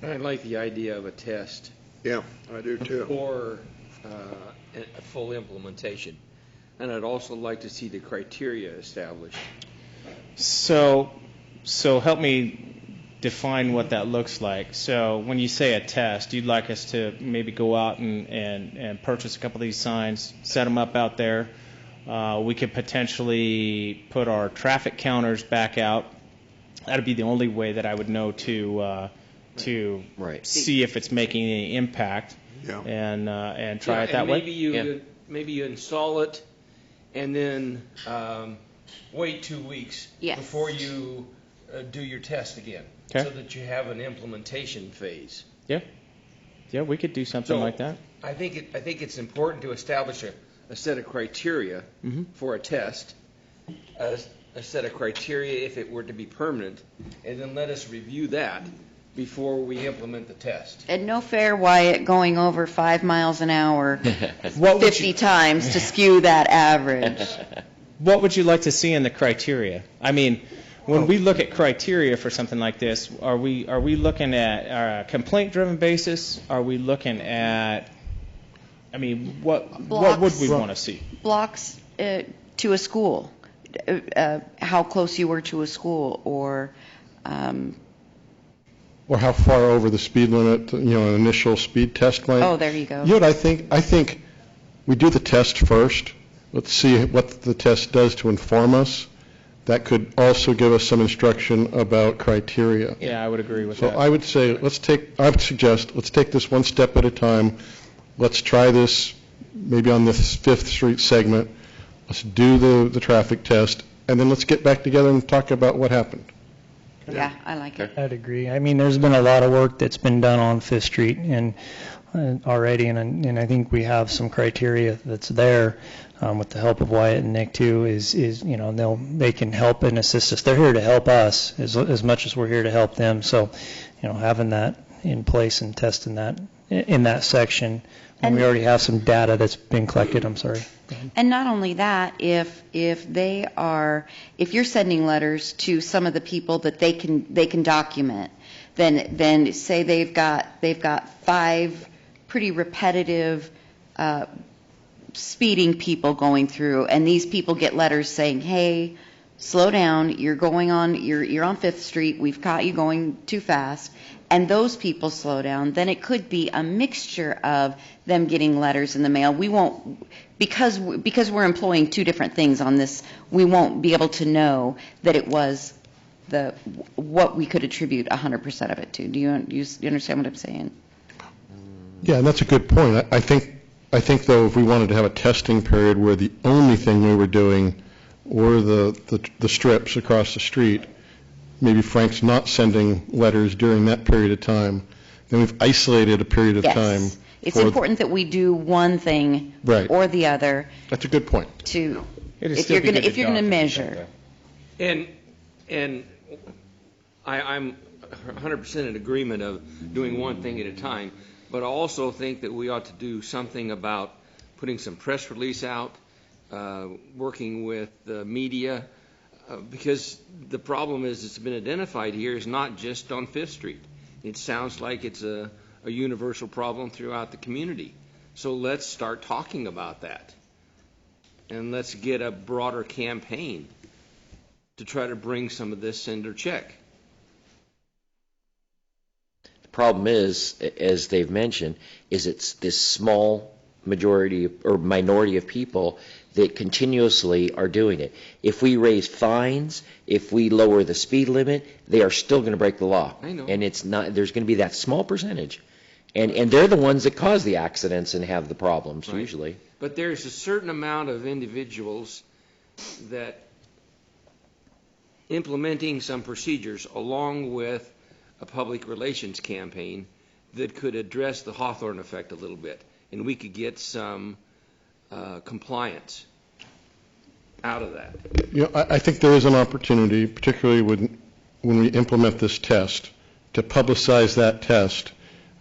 I like the idea of a test Yeah, I do too. or a full implementation. And I'd also like to see the criteria established. So help me define what that looks like. So when you say a test, you'd like us to maybe go out and purchase a couple of these signs, set them up out there. We could potentially put our traffic counters back out. That'd be the only way that I would know to Right. see if it's making any impact. Yeah. And try it that way. Maybe you install it and then wait 2 weeks Yes. before you do your test again, Okay. so that you have an implementation phase. Yeah, we could do something So, like that. I think it's important to establish a set of criteria for a test, a set of criteria if it were to be permanent, and then let us review that before we implement the test. And no fair Wyatt going over 5 miles an hour What would 50 times to skew that average. What would you like to see in the criteria? I mean, when we look at criteria for something like this, are we looking at a complaint-driven basis? Are we looking at, I mean, what would we want to see? Blocks to a school, how close you were to a school, or or how far over the speed limit, an initial speed test might. Oh, there you go. You know what I think? I think we do the test first. Let's see what the test does to inform us. That could also give us some instruction about criteria. Yeah, I would agree with So that. I would say, I would suggest, let's take this one step at a time. Let's try this maybe on this 5th Street segment. Let's do the traffic test, and then let's get back together and talk about what happened. Yeah, I like it. I'd agree. I mean, there's been a lot of work that's been done on Fifth Street and already, and I think we have some criteria that's there with the help of Wyatt and Nick too. Is they can help and assist us. They're here to help us as much as we're here to help them. So, having that in place and testing that in that section, and we already have some data that's been collected. I'm sorry. And not only that, if you're sending letters to some of the people that they can document, then say they've got 5 pretty repetitive speeding people going through, and these people get letters saying, hey, slow down, you're on 5th Street, we've caught you going too fast, and those people slow down, then it could be a mixture of them getting letters in the mail. We won't, because we're employing 2 different things on this, we won't be able to know that it was what we could attribute 100% of it to. Do you understand what I'm saying? Yeah, and that's a good point. I think though, if we wanted to have a testing period where the only thing we were doing were the strips across the street, maybe Frank's not sending letters during that period of time, then we've isolated a period of time. Yes. It's important that we do one thing or the other. That's a good point. If you're going to measure. And I'm 100% in agreement of doing one thing at a time, but I also think that we ought to do something about putting some press release out, working with the media, because the problem is it's been identified here is not just on 5th Street. It sounds like it's a universal problem throughout the community. So let's start talking about that. And let's get a broader campaign to try to bring some of this under check. The problem is, as they've mentioned, is it's this small majority or minority of people that continuously are doing it. If we raise fines, if we lower the speed limit, they are still going to break the law. I know. And it's not, there's going to be that small percentage. And they're the ones that cause the accidents and have the problems, usually. But there's a certain amount of individuals that implementing some procedures along with a public relations campaign that could address the Hawthorne effect a little bit, and we could get some compliance out of that. I think there is an opportunity, particularly when we implement this test, to publicize that test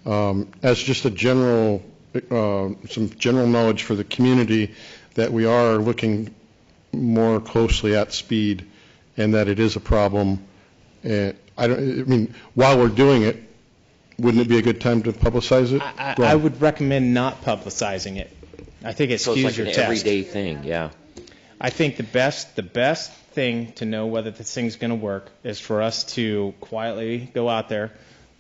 as just a general, some general knowledge for the community that we are looking more closely at speed and that it is a problem. I mean, while we're doing it, wouldn't it be a good time to publicize it? I would recommend not publicizing it. I think it So skews it's like your an test. everyday thing, yeah. I think the best thing to know whether this thing's going to work is for us to quietly go out there,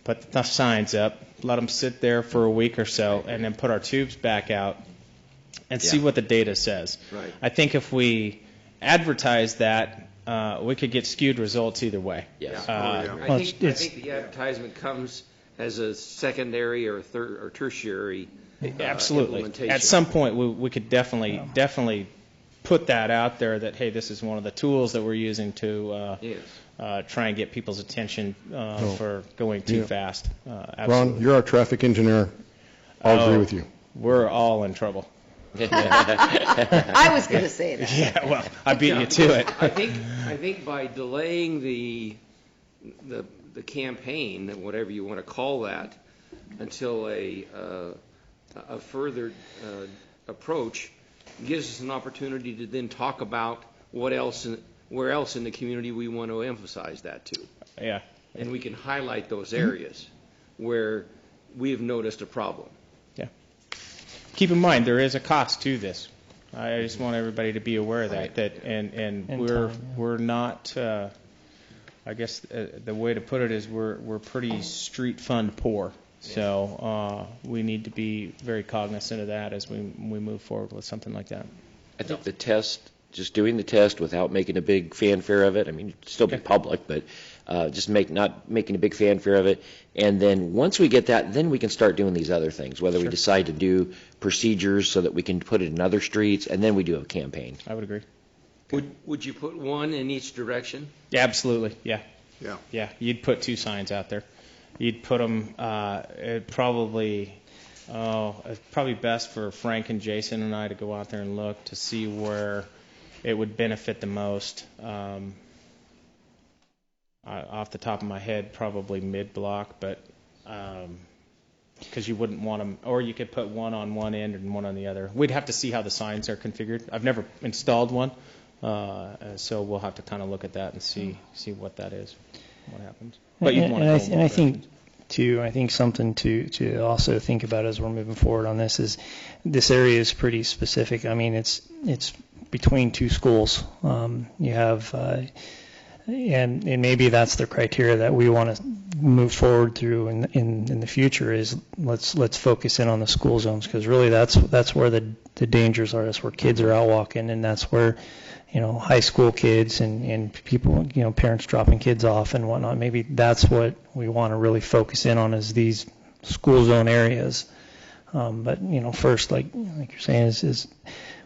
put the signs up, let them sit there for a week or so, and then put our tubes back out and see what the data says. Right. I think if we advertise that, we could get skewed results either way. Yes. I think the advertisement comes as a secondary or tertiary Absolutely. implementation. At some point, we could definitely put that out there that, hey, this is one of the tools that we're using to try and get people's attention for going too fast. Absolutely. Ron, you're our traffic engineer. I'll agree with you. We're all in trouble. I was going to say that. Yeah, well, I beat you to it. I think by delaying the campaign, whatever you want to call that, until a further approach gives us an opportunity to then talk about where else in the community we want to emphasize that to. Yeah. And we can highlight those areas where we have noticed a problem. Yeah. Keep in mind, there is a cost to this. I just want everybody to be aware of that. And we're not. I guess the way to put it is we're pretty street fund poor. So we need to be very cognizant of that as we move forward with something like that. I think the test, just doing the test without making a big fanfare of it, I mean, it'd still be public, but just not making a big fanfare of it. And then once we get that, then we can start doing these other things, whether we decide to do procedures so that we can put it in other streets, and then we do a campaign. I would agree. Would you put one in each direction? Yeah, absolutely. Yeah. Yeah. Yeah. You'd put 2 signs out there. You'd put them. It's probably best for Frank and Jason and I to go out there and look to see where it would benefit the most. Off the top of my head, probably mid-block, but because you wouldn't want them, or you could put one on one end and one on the other. We'd have to see how the signs are configured. I've never installed one, so we'll have to kind of look at that and see what that is, what happens. But you'd want to I think too, I think something to also think about as we're moving forward on this is this area is pretty specific. I mean, it's between 2 schools. You have. And maybe that's the criteria that we want to move forward through in the future is let's focus in on the school zones, because really that's where the dangers are. That's where kids are out walking, and that's where high school kids and people, parents dropping kids off and whatnot. Maybe that's what we want to really focus in on is these school zone areas. But first, like you're saying, is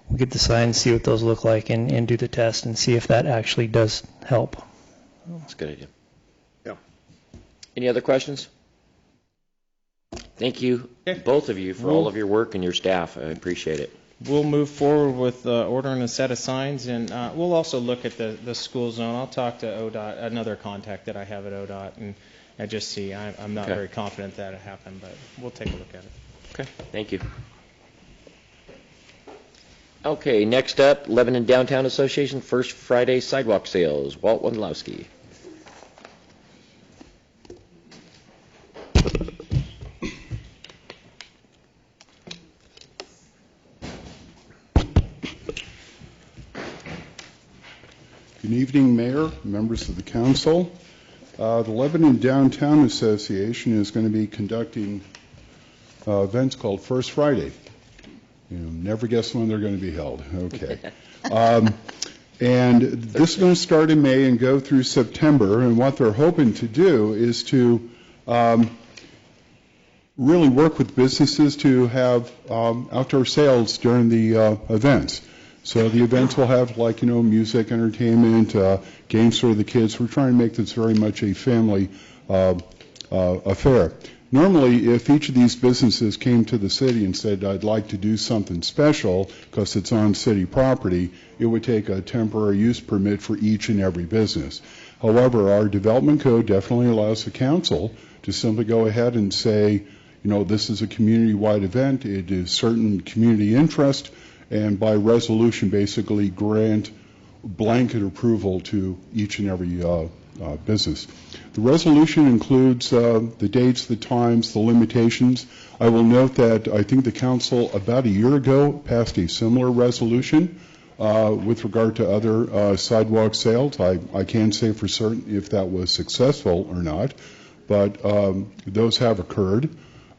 we'll get the signs, see what those look like, and do the test and see if that actually does help. That's a good idea. Yeah. Any other questions? Thank you, both of you, for all of your work and your staff. I appreciate it. We'll move forward with ordering a set of signs, and we'll also look at the school zone. I'll talk to ODOT, another contact that I have at ODOT, and just see. I'm not very confident that it'll happen, but we'll take a look at it. Okay, thank you. Okay, next up, Lebanon Downtown Association First Friday Sidewalk Sales. Walt Wondlowski. Good evening, Mayor, members of the council. The Lebanon Downtown Association is going to be conducting events called First Friday. Never guess when they're going to be held. Okay. And this is going to start in May and go through September. And what they're hoping to do is to really work with businesses to have outdoor sales during the events. So the events will have music, entertainment, games for the kids. We're trying to make this very much a family affair. Normally, if each of these businesses came to the city and said, I'd like to do something special because it's on city property, it would take a temporary use permit for each and every business. However, our development code definitely allows the council to simply go ahead and say, this is a community-wide event, it is certain community interest, and by resolution basically grant blanket approval to each and every business. The resolution includes the dates, the times, the limitations. I will note that I think the council about a year ago passed a similar resolution with regard to other sidewalk sales. I can't say for certain if that was successful or not, but those have occurred.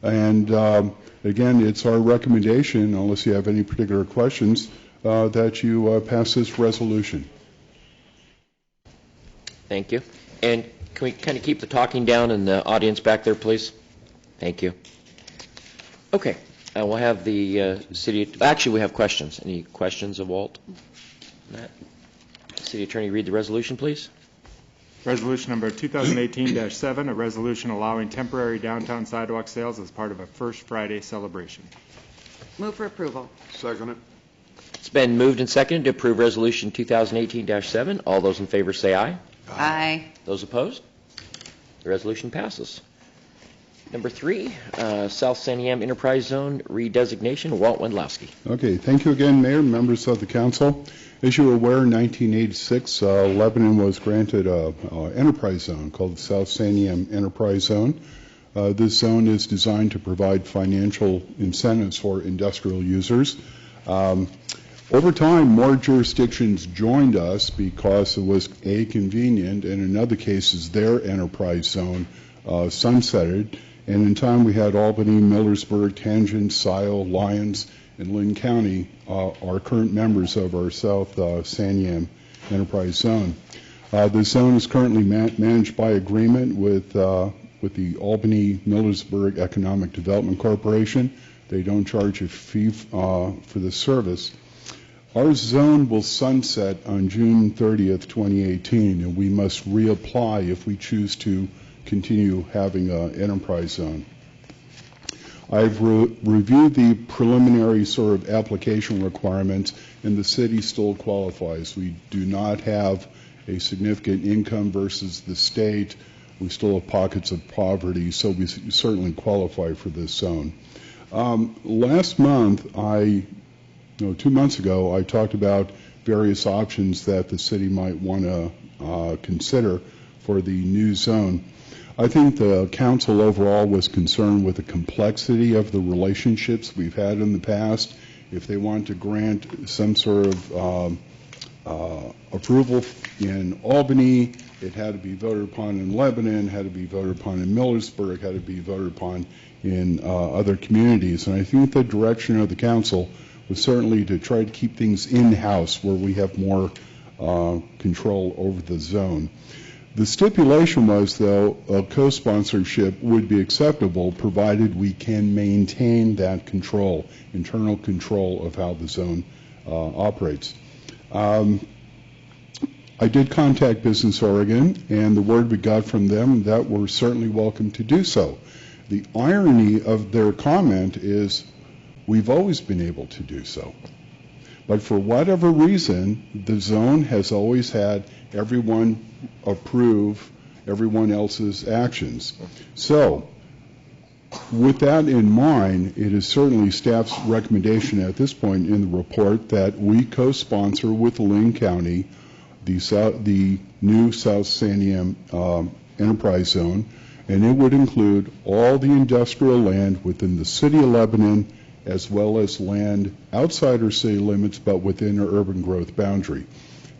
And again, it's our recommendation, unless you have any particular questions, that you pass this resolution. Thank you. And can we kind of keep the talking down in the audience back there, please? Thank you. Okay. We'll have the city... Actually, we have questions. Any questions of Walt? Matt? City Attorney, read the resolution, please. Resolution number 2018-7, a resolution allowing temporary downtown sidewalk sales as part of a First Friday celebration. Move for approval. Second it. It's been moved and seconded to approve Resolution 2018-7. All those in favor say aye. Aye. Those opposed? The resolution passes. Number 3, South Santiam Enterprise Zone redesignation. Walt Wendlowski. Okay, thank you again, Mayor, members of the council. As you are aware, in 1986, Lebanon was granted an enterprise zone called the South Santiam Enterprise Zone. This zone is designed to provide financial incentives for industrial users. Over time, more jurisdictions joined us because it was, A, convenient, and in other cases, their enterprise zone sunsetted. And in time, we had Albany, Millersburg, Tangent, Scioto, Lyons, and Lynn County are current members of our South Sanyam Enterprise Zone. The zone is currently managed by agreement with the Albany Millersburg Economic Development Corporation. They don't charge a fee for the service. Our zone will sunset on June 30th, 2018, and we must reapply if we choose to continue having an enterprise zone. I've reviewed the preliminary sort of application requirements, and the city still qualifies. We do not have a significant income versus the state. We still have pockets of poverty, so we certainly qualify for this zone. Last month, 2 months ago, I talked about various options that the city might want to consider for the new zone. I think the council overall was concerned with the complexity of the relationships we've had in the past. If they want to grant some sort of approval in Albany, it had to be voted upon in Lebanon, had to be voted upon in Millersburg, had to be voted upon in other communities. And I think the direction of the council was certainly to try to keep things in-house where we have more control over the zone. The stipulation was, though, a co-sponsorship would be acceptable provided we can maintain that control, internal control of how the zone operates. I did contact Business Oregon, and the word we got from them that we're certainly welcome to do so. The irony of their comment is we've always been able to do so. But for whatever reason, the zone has always had everyone approve everyone else's actions. So, with that in mind, it is certainly staff's recommendation at this point in the report that we co-sponsor with Lynn County the new South Sanyam Enterprise Zone, and it would include all the industrial land within the city of Lebanon as well as land outside our city limits but within our urban growth boundary.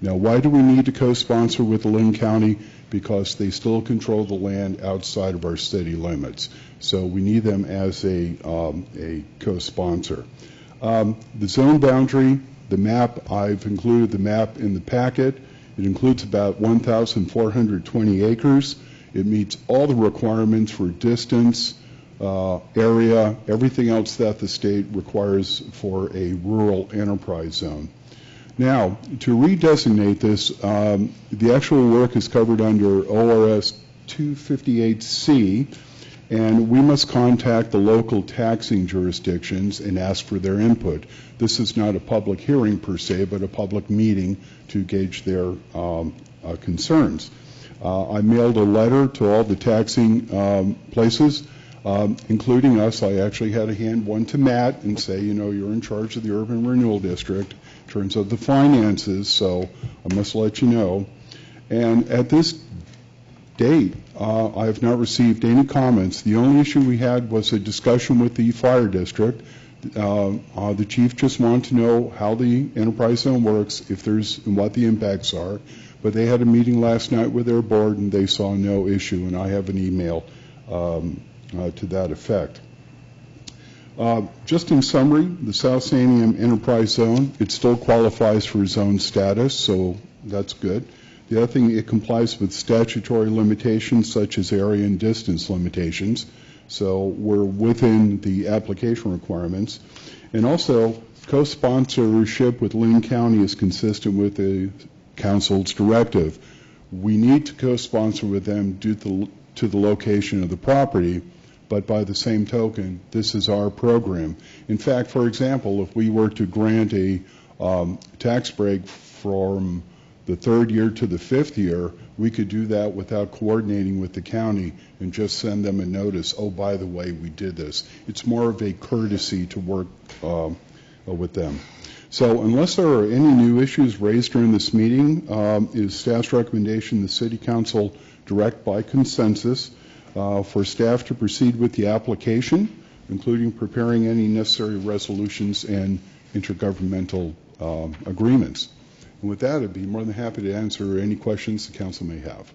Now, why do we need to co-sponsor with Lynn County? Because they still control the land outside of our city limits. So we need them as a co-sponsor. The zone boundary, the map, I've included the map in the packet. It includes about 1,420 acres. It meets all the requirements for distance, area, everything else that the state requires for a rural enterprise zone. Now, to redesignate this, the actual work is covered under ORS 258C, and we must contact the local taxing jurisdictions and ask for their input. This is not a public hearing per se, but a public meeting to gauge their concerns. I mailed a letter to all the taxing places, including us. I actually had to hand one to Matt and say, you're in charge of the Urban Renewal District in terms of the finances, so I must let you know. And at this date, I have not received any comments. The only issue we had was a discussion with the fire district. The chief just wanted to know how the enterprise zone works, and what the impacts are. But they had a meeting last night with their board, and they saw no issue, and I have an email to that effect. Just in summary, the South Sanyam Enterprise Zone, it still qualifies for zone status, so that's good. The other thing, it complies with statutory limitations such as area and distance limitations, so we're within the application requirements. And also, co-sponsorship with Lynn County is consistent with the council's directive. We need to co-sponsor with them due to the location of the property, but by the same token, this is our program. In fact, for example, if we were to grant a tax break from the third year to the fifth year, we could do that without coordinating with the county and just send them a notice, oh, by the way, we did this. It's more of a courtesy to work with them. So unless there are any new issues raised during this meeting, is staff's recommendation the City Council direct by consensus for staff to proceed with the application including preparing any necessary resolutions and intergovernmental agreements. And with that, I'd be more than happy to answer any questions the council may have.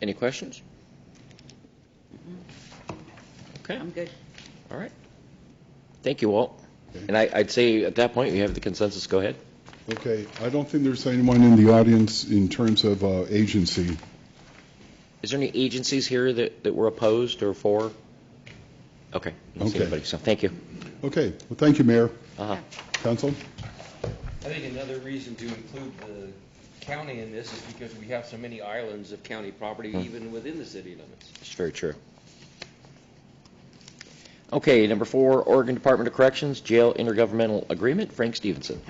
Any questions? Okay. I'm good. All right. Thank you, Walt. And I'd say at that point, we have the consensus. Go ahead. Okay, I don't think there's anyone in the audience in terms of agency. Is there any agencies here that were opposed or for? Okay. I don't see anybody, so thank you. Okay, well, thank you, Mayor. Uh-huh. Council? I think another reason to include the county in this is because we have so many islands of county property even within the city limits. It's very true. Okay, number 4, Oregon Department of Corrections, Jail Intergovernmental Agreement. Frank Stevenson.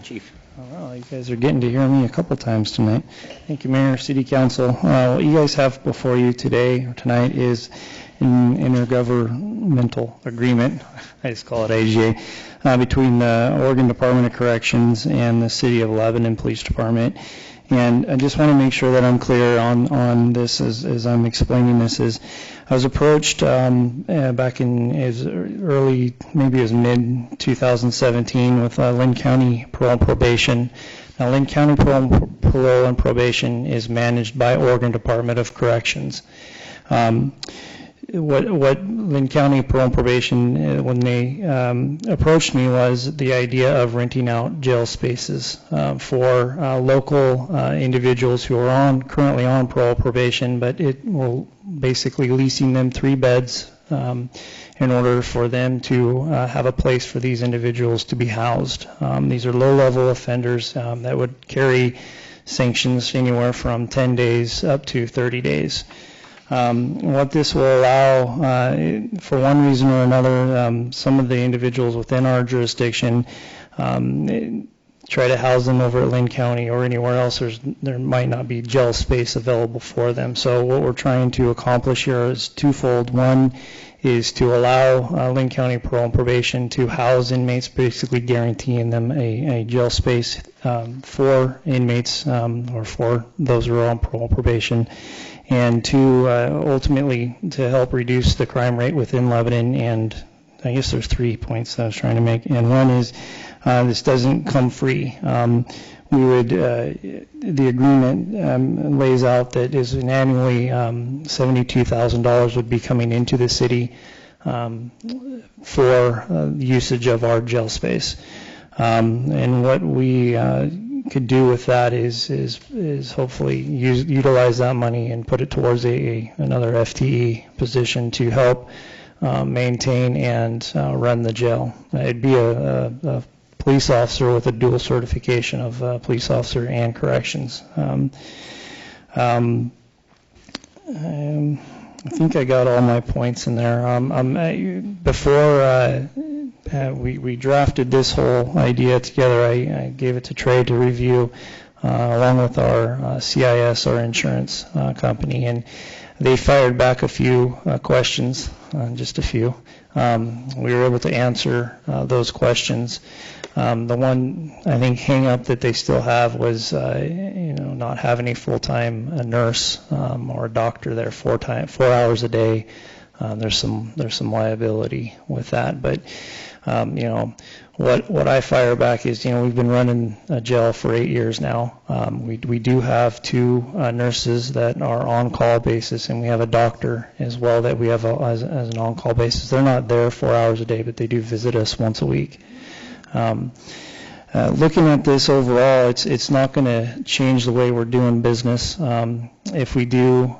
Chief. Oh, well, you guys are getting to hear me a couple times tonight. Thank you, Mayor, City Council. What you guys have before you today or tonight is an intergovernmental agreement, I just call it AGA, between the Oregon Department of Corrections and the City of Lebanon Police Department. And I just want to make sure that I'm clear on this as I'm explaining this. Is I was approached back in as early, maybe as mid-2017 with Lynn County Parole and Probation. Now, Lynn County Parole and Probation is managed by Oregon Department of Corrections. What Lynn County Parole and Probation, when they approached me, was the idea of renting out jail spaces for local individuals who are currently on parole probation, but it will basically leasing them 3 beds in order for them to have a place for these individuals to be housed. These are low-level offenders that would carry sanctions anywhere from 10 days up to 30 days. What this will allow, for one reason or another, some of the individuals within our jurisdiction try to house them over at Lynn County or anywhere else. There might not be jail space available for them. So what we're trying to accomplish here is twofold. One is to allow Lynn County Parole and Probation to house inmates, basically guaranteeing them a jail space for inmates or for those who are on parole and probation, and to ultimately to help reduce the crime rate within Lebanon. And I guess there's 3 points that I was trying to make, and one is this doesn't come free. We would, the agreement lays out that is annually $72,000 would be coming into the city for usage of our jail space. And what we could do with that is hopefully utilize that money and put it towards another FTE position to help maintain and run the jail. It'd be a police officer with a dual certification of police officer and corrections. I think I got all my points in there. Before we drafted this whole idea together, I gave it to Trey to review along with our CIS, our insurance company, and they fired back a few questions, just a few. We were able to answer those questions. The one, I think, hang-up that they still have was, not having a full-time nurse or a doctor there 4 hours a day. There's some liability with that, but what I fire back is, we've been running a jail for 8 years now. We do have 2 nurses that are on-call basis, and we have a doctor as well that we have as an on-call basis. They're not there 4 hours a day, but they do visit us once a week. Looking at this overall, it's not going to change the way we're doing business. If we do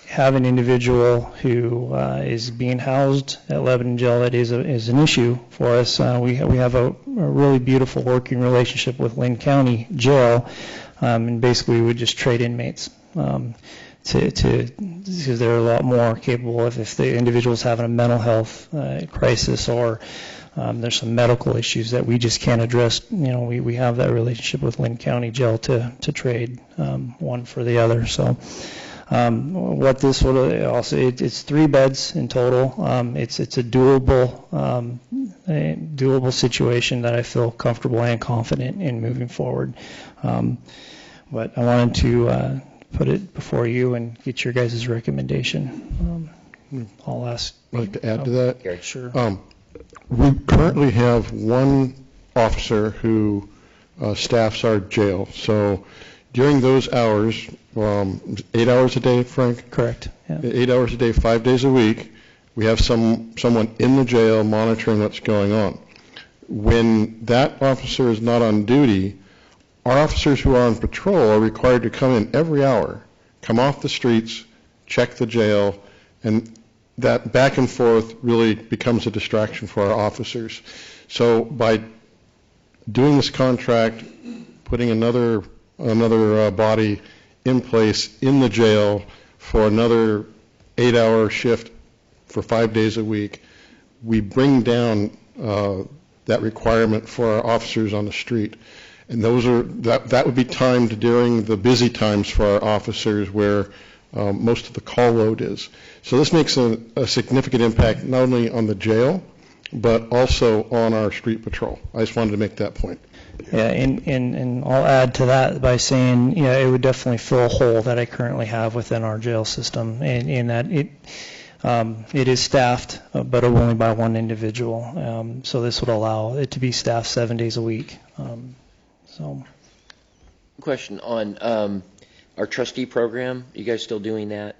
have an individual who is being housed at Lebanon Jail, that is an issue for us. We have a really beautiful working relationship with Lynn County Jail, and basically we would just trade inmates because they're a lot more capable if the individual's having a mental health crisis or there's some medical issues that we just can't address. We have that relationship with Lynn County Jail to trade one for the other. So what this would also, it's 3 beds in total. It's a doable situation that I feel comfortable and confident in moving forward. But I wanted to put it before you and get your guys' recommendation. I'll ask. I'd like to add to that. Gary. Sure. We currently have one officer who staffs our jail. So during those hours, 8 hours a day, Frank? Correct. Yeah. 8 hours a day, 5 days a week, we have someone in the jail monitoring what's going on. When that officer is not on duty, our officers who are on patrol are required to come in every hour, come off the streets, check the jail, and that back and forth really becomes a distraction for our officers. So by doing this contract, putting another body in place in the jail for another 8-hour shift for 5 days a week, we bring down that requirement for our officers on the street. And that would be timed during the busy times for our officers where most of the call load is. So this makes a significant impact not only on the jail, but also on our street patrol. I just wanted to make that point. Yeah, and I'll add to that by saying, it would definitely fill a hole that I currently have within our jail system, in that it is staffed, but only by one individual. So this would allow it to be staffed 7 days a week. Question on our trustee program. You guys still doing that?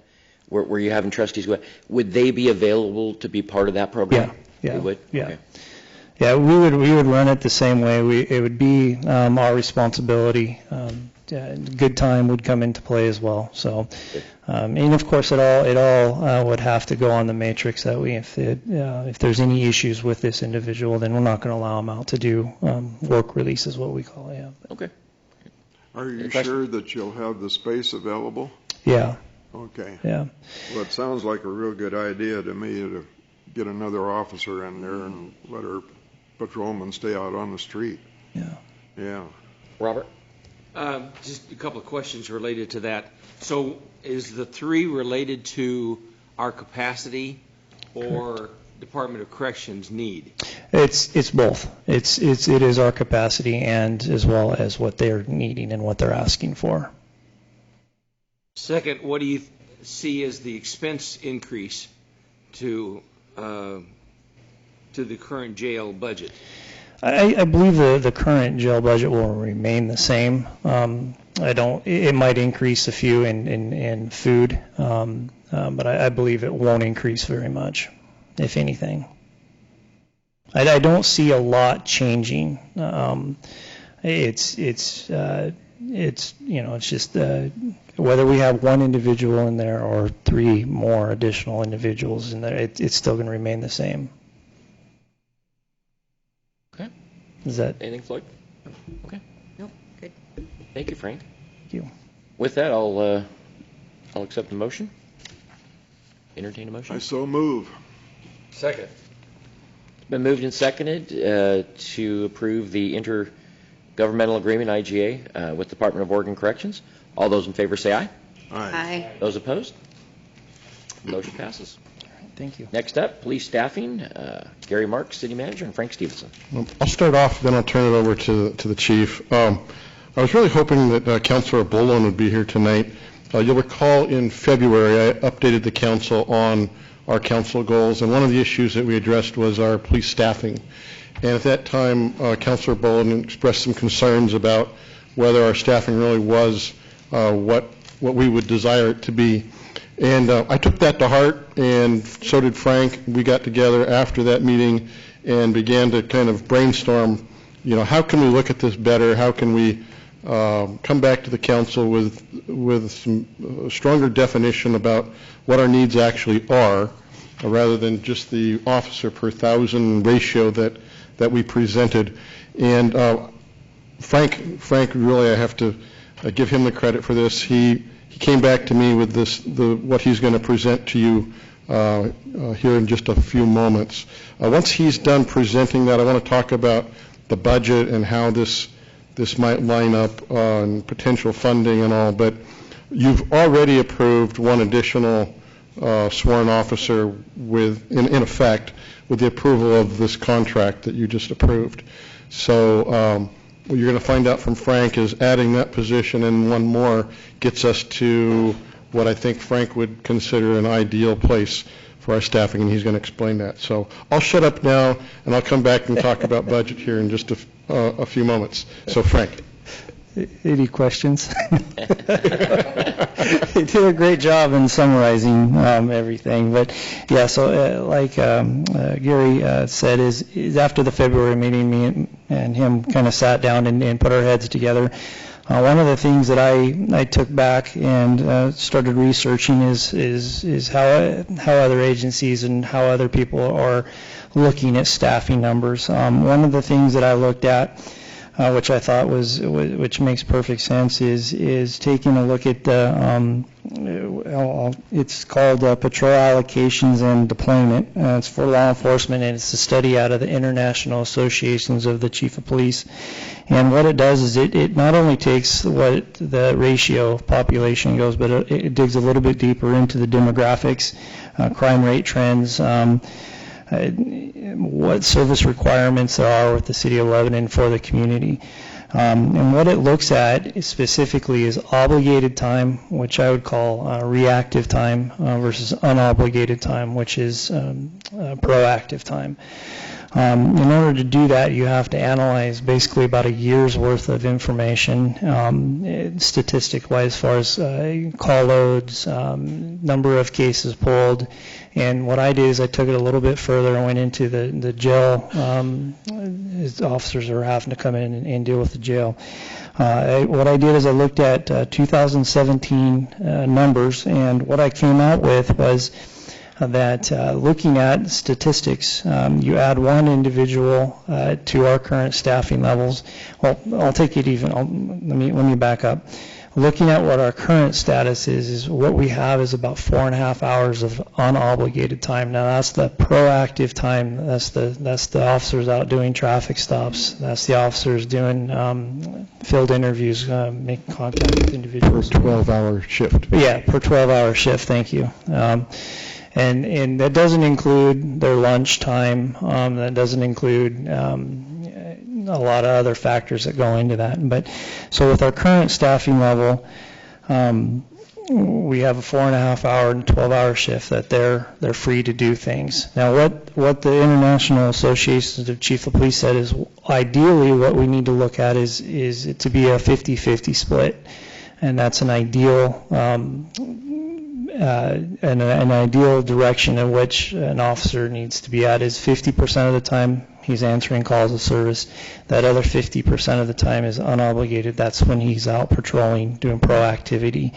Where you having trustees? Would they be available to be part of that program? Yeah. They would? Yeah. Okay. Yeah, we would run it the same way. It would be our responsibility. Good time would come into play as well. So, and of course, it all would have to go on the matrix that if there's any issues with this individual, then we're not going to allow them out to do work release, is what we call it. Yeah. Okay. Are you sure that you'll have the space available? Yeah. Okay. Yeah. Well, it sounds like a real good idea to me to get another officer in there and let our patrolmen stay out on the street. Yeah. Yeah. Robert? Just a couple of questions related to that. So is the 3 related to our capacity or Department of Corrections need? It's both. It is our capacity and as well as what they're needing and what they're asking for. Second, what do you see as the expense increase to the current jail budget? I believe the current jail budget will remain the same. It might increase a few in food, but I believe it won't increase very much, if anything. I don't see a lot changing. It's just whether we have one individual in there or 3 more additional individuals in there, it's still going to remain the same. Okay. Is that anything, Floyd? Okay. Nope, good. Thank you, Frank. Thank you. With that, I'll accept the motion. Entertain a motion. I so move. Second. It's been moved and seconded to approve the intergovernmental agreement, IGA, with the Department of Oregon Corrections. All those in favor say aye. Aye. Those opposed? Motion passes. Thank you. Next up, police staffing, Gary Marks, City Manager, and Frank Stevenson. I'll start off, then I'll turn it over to the chief. I was really hoping that Councilor Bolin would be here tonight. You'll recall in February I updated the council on our council goals, and one of the issues that we addressed was our police staffing. And at that time, Councilor Bolin expressed some concerns about whether our staffing really was what we would desire it to be. And I took that to heart, and so did Frank. We got together after that meeting and began to kind of brainstorm, how can we look at this better? How can we come back to the council with some stronger definition about what our needs actually are, rather than just the officer per 1,000 ratio that we presented. And Frank, really, I have to give him the credit for this. He came back to me with what he's going to present to you here in just a few moments. Once he's done presenting that, I want to talk about the budget and how this might line up on potential funding and all. But you've already approved one additional sworn officer in effect with the approval of this contract that you just approved. So what you're going to find out from Frank is adding that position and one more gets us to what I think Frank would consider an ideal place for our staffing, and he's going to explain that. So I'll shut up now, and I'll come back and talk about budget here in just a few moments. So Frank. Any questions? You did a great job in summarizing everything. But yeah, so like Gary said, is after the February meeting, me and him kind of sat down and put our heads together. One of the things that I took back and started researching is how other agencies and how other people are looking at staffing numbers. One of the things that I looked at, which I thought which makes perfect sense, is taking a look at the it's called patrol allocations and deployment. It's for law enforcement, and it's a study out of the International Associations of the Chief of Police. And what it does is it not only takes what the ratio of population goes, but it digs a little bit deeper into the demographics, crime rate trends, what service requirements there are with the City of Lebanon for the community. And what it looks at specifically is obligated time, which I would call reactive time, versus unobligated time, which is proactive time. In order to do that, you have to analyze basically about a year's worth of information, statistic-wise, as far as call loads, number of cases pulled. And what I did is I took it a little bit further. I went into the jail. Officers are having to come in and deal with the jail. What I did is I looked at 2017 numbers, and what I came out with was that looking at statistics, you add one individual to our current staffing levels. Well, I'll take it even. Let me back up. Looking at what our current status is what we have is about 4.5 hours of unobligated time. Now that's the proactive time. That's the officers out doing traffic stops. That's the officers doing field interviews, making contact with individuals. Per 12-hour shift. Yeah, per 12-hour shift. Thank you. And that doesn't include their lunch time. That doesn't include a lot of other factors that go into that. But so with our current staffing level, we have a 4.5 hour and 12-hour shift that they're free to do things. Now, what the International Associations of Chief of Police said is ideally what we need to look at is it to be a 50-50 split, and that's an ideal. An ideal direction in which an officer needs to be at is 50% of the time he's answering calls of service. That other 50% of the time is unobligated. That's when he's out patrolling, doing proactivity.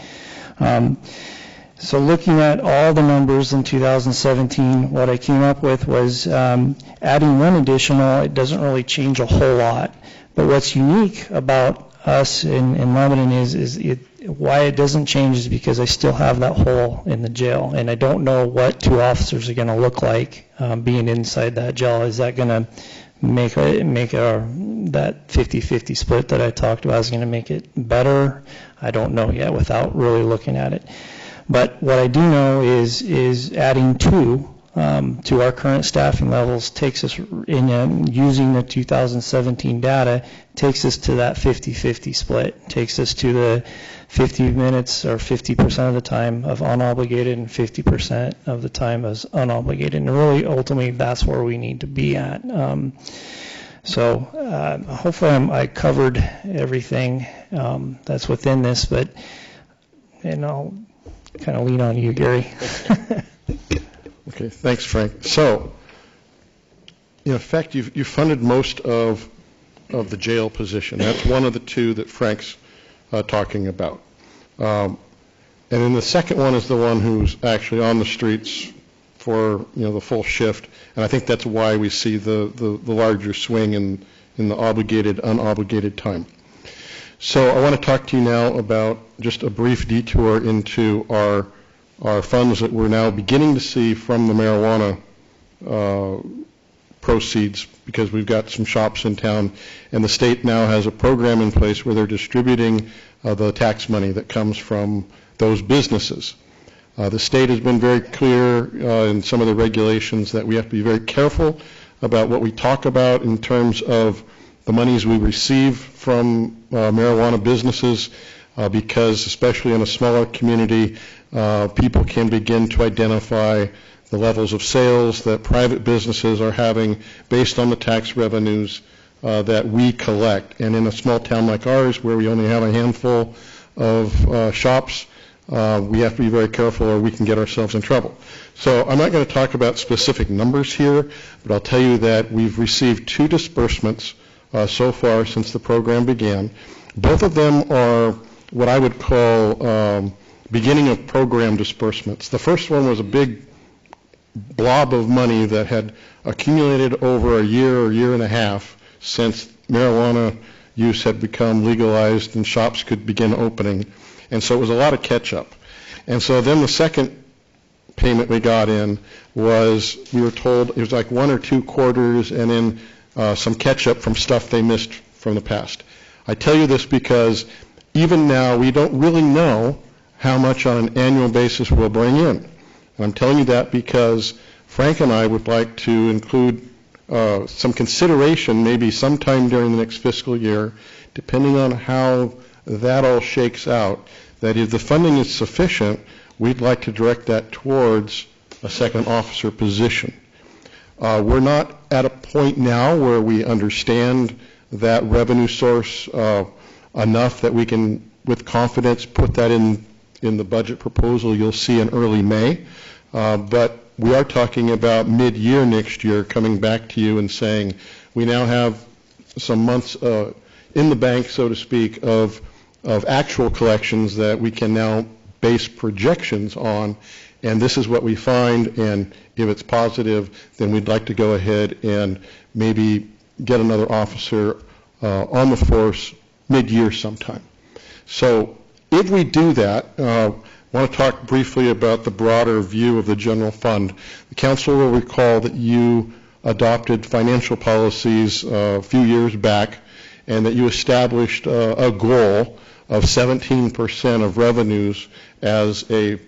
So looking at all the numbers in 2017, what I came up with was adding one additional. It doesn't really change a whole lot. But what's unique about us in Lebanon is why it doesn't change is because I still have that hole in the jail, and I don't know what two officers are going to look like being inside that jail. Is that going to make that 50-50 split that I talked about, is going to make it better? I don't know yet without really looking at it. But what I do know is adding two to our current staffing levels takes us, in using the 2017 data, takes us to that 50-50 split, takes us to the 50 minutes or 50% of the time of unobligated and 50% of the time as unobligated. And really, ultimately, that's where we need to be at. So hopefully I covered everything that's within this, and I'll kind of lean on you, Gary. Okay, thanks, Frank. So, in effect, you've funded most of the jail position. That's one of the two that Frank's talking about. And then the second one is the one who's actually on the streets for the full shift. And I think that's why we see the larger swing in the obligated, unobligated time. So I want to talk to you now about just a brief detour into our funds that we're now beginning to see from the marijuana proceeds, because we've got some shops in town, and the state now has a program in place where they're distributing the tax money that comes from those businesses. The state has been very clear in some of the regulations that we have to be very careful about what we talk about in terms of the monies we receive from marijuana businesses, because especially in a smaller community, people can begin to identify the levels of sales that private businesses are having based on the tax revenues that we collect. And in a small town like ours, where we only have a handful of shops, we have to be very careful or we can get ourselves in trouble. So I'm not going to talk about specific numbers here, but I'll tell you that we've received 2 disbursements so far since the program began. Both of them are what I would call beginning of program disbursements. The first one was a big blob of money that had accumulated over a year or year and a half since marijuana use had become legalized and shops could begin opening. And so it was a lot of catch-up. And so then the second payment we got in was, we were told, it was like 1 or 2 quarters and then some catch-up from stuff they missed from the past. I tell you this because even now we don't really know how much on an annual basis we'll bring in. And I'm telling you that because Frank and I would like to include some consideration maybe sometime during the next fiscal year, depending on how that all shakes out, that if the funding is sufficient, we'd like to direct that towards a second officer position. We're not at a point now where we understand that revenue source enough that we can, with confidence, put that in the budget proposal you'll see in early May. But we are talking about mid-year next year coming back to you and saying we now have some months in the bank, so to speak, of actual collections that we can now base projections on, and this is what we find, and if it's positive, then we'd like to go ahead and maybe get another officer on the force mid-year sometime. So if we do that, I want to talk briefly about the broader view of the general fund. The council will recall that you adopted financial policies a few years back, and that you established a goal of 17% of revenues as a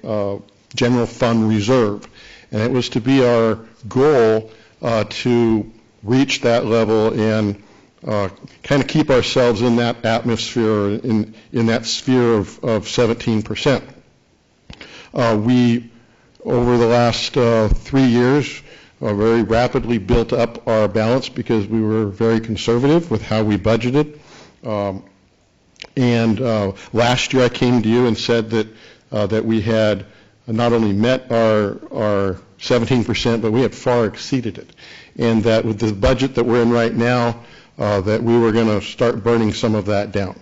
general fund reserve. And it was to be our goal to reach that level and kind of keep ourselves in that atmosphere, in that sphere of 17%. We, over the last 3 years, very rapidly built up our balance because we were very conservative with how we budgeted. And last year I came to you and said that we had not only met our 17%, but we had far exceeded it. And that with the budget that we're in right now, that we were going to start burning some of that down.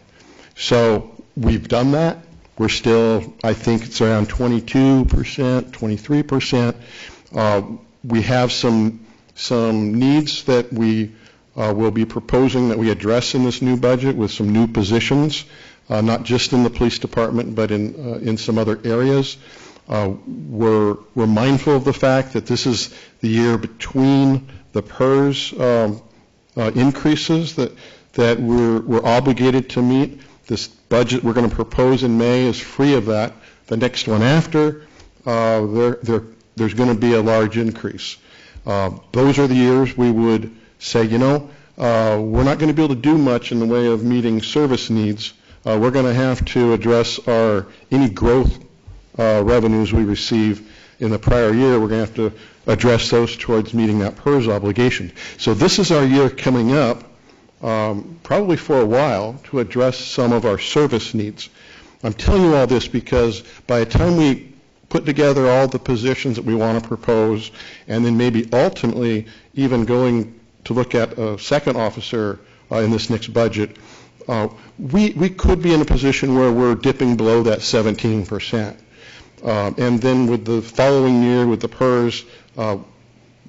So we've done that. We're still, I think it's around 22%, 23%. We have some needs that we will be proposing that we address in this new budget with some new positions, not just in the police department, but in some other areas. We're mindful of the fact that this is the year between the PERS increases that we're obligated to meet. This budget we're going to propose in May is free of that. The next one after, there's going to be a large increase. Those are the years we would say, we're not going to be able to do much in the way of meeting service needs. We're going to have to address any growth revenues we receive in the prior year. We're going to have to address those towards meeting that PERS obligation. So this is our year coming up, probably for a while, to address some of our service needs. I'm telling you all this because by the time we put together all the positions that we want to propose, and then maybe ultimately even going to look at a second officer in this next budget, we could be in a position where we're dipping below that 17%. And then with the following year with the PERS,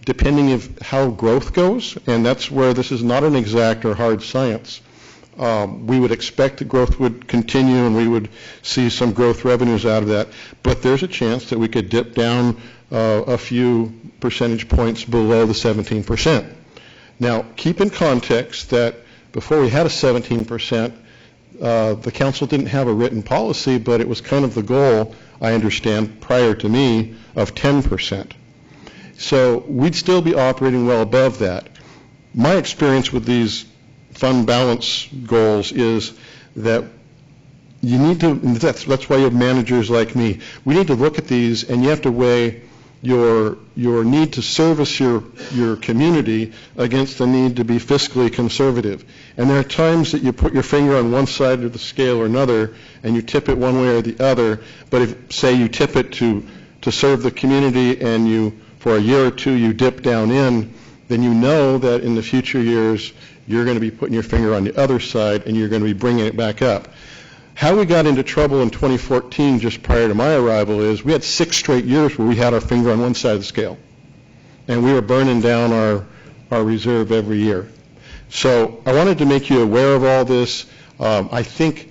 depending on how growth goes, and that's where this is not an exact or hard science, we would expect the growth would continue and we would see some growth revenues out of that. But there's a chance that we could dip down a few percentage points below the 17%. Now, keep in context that before we had a 17%, the council didn't have a written policy, but it was kind of the goal, I understand, prior to me, of 10%. So we'd still be operating well above that. My experience with these fund balance goals is that you need to, and that's why you have managers like me, we need to look at these and you have to weigh your need to service your community against the need to be fiscally conservative. And there are times that you put your finger on one side of the scale or another, and you tip it one way or the other. But if, say, you tip it to serve the community, and you, for a year or two, you dip down in, then you know that in the future years, you're going to be putting your finger on the other side, and you're going to be bringing it back up. How we got into trouble in 2014, just prior to my arrival, is we had 6 straight years where we had our finger on one side of the scale, and we were burning down our reserve every year. So I wanted to make you aware of all this. I think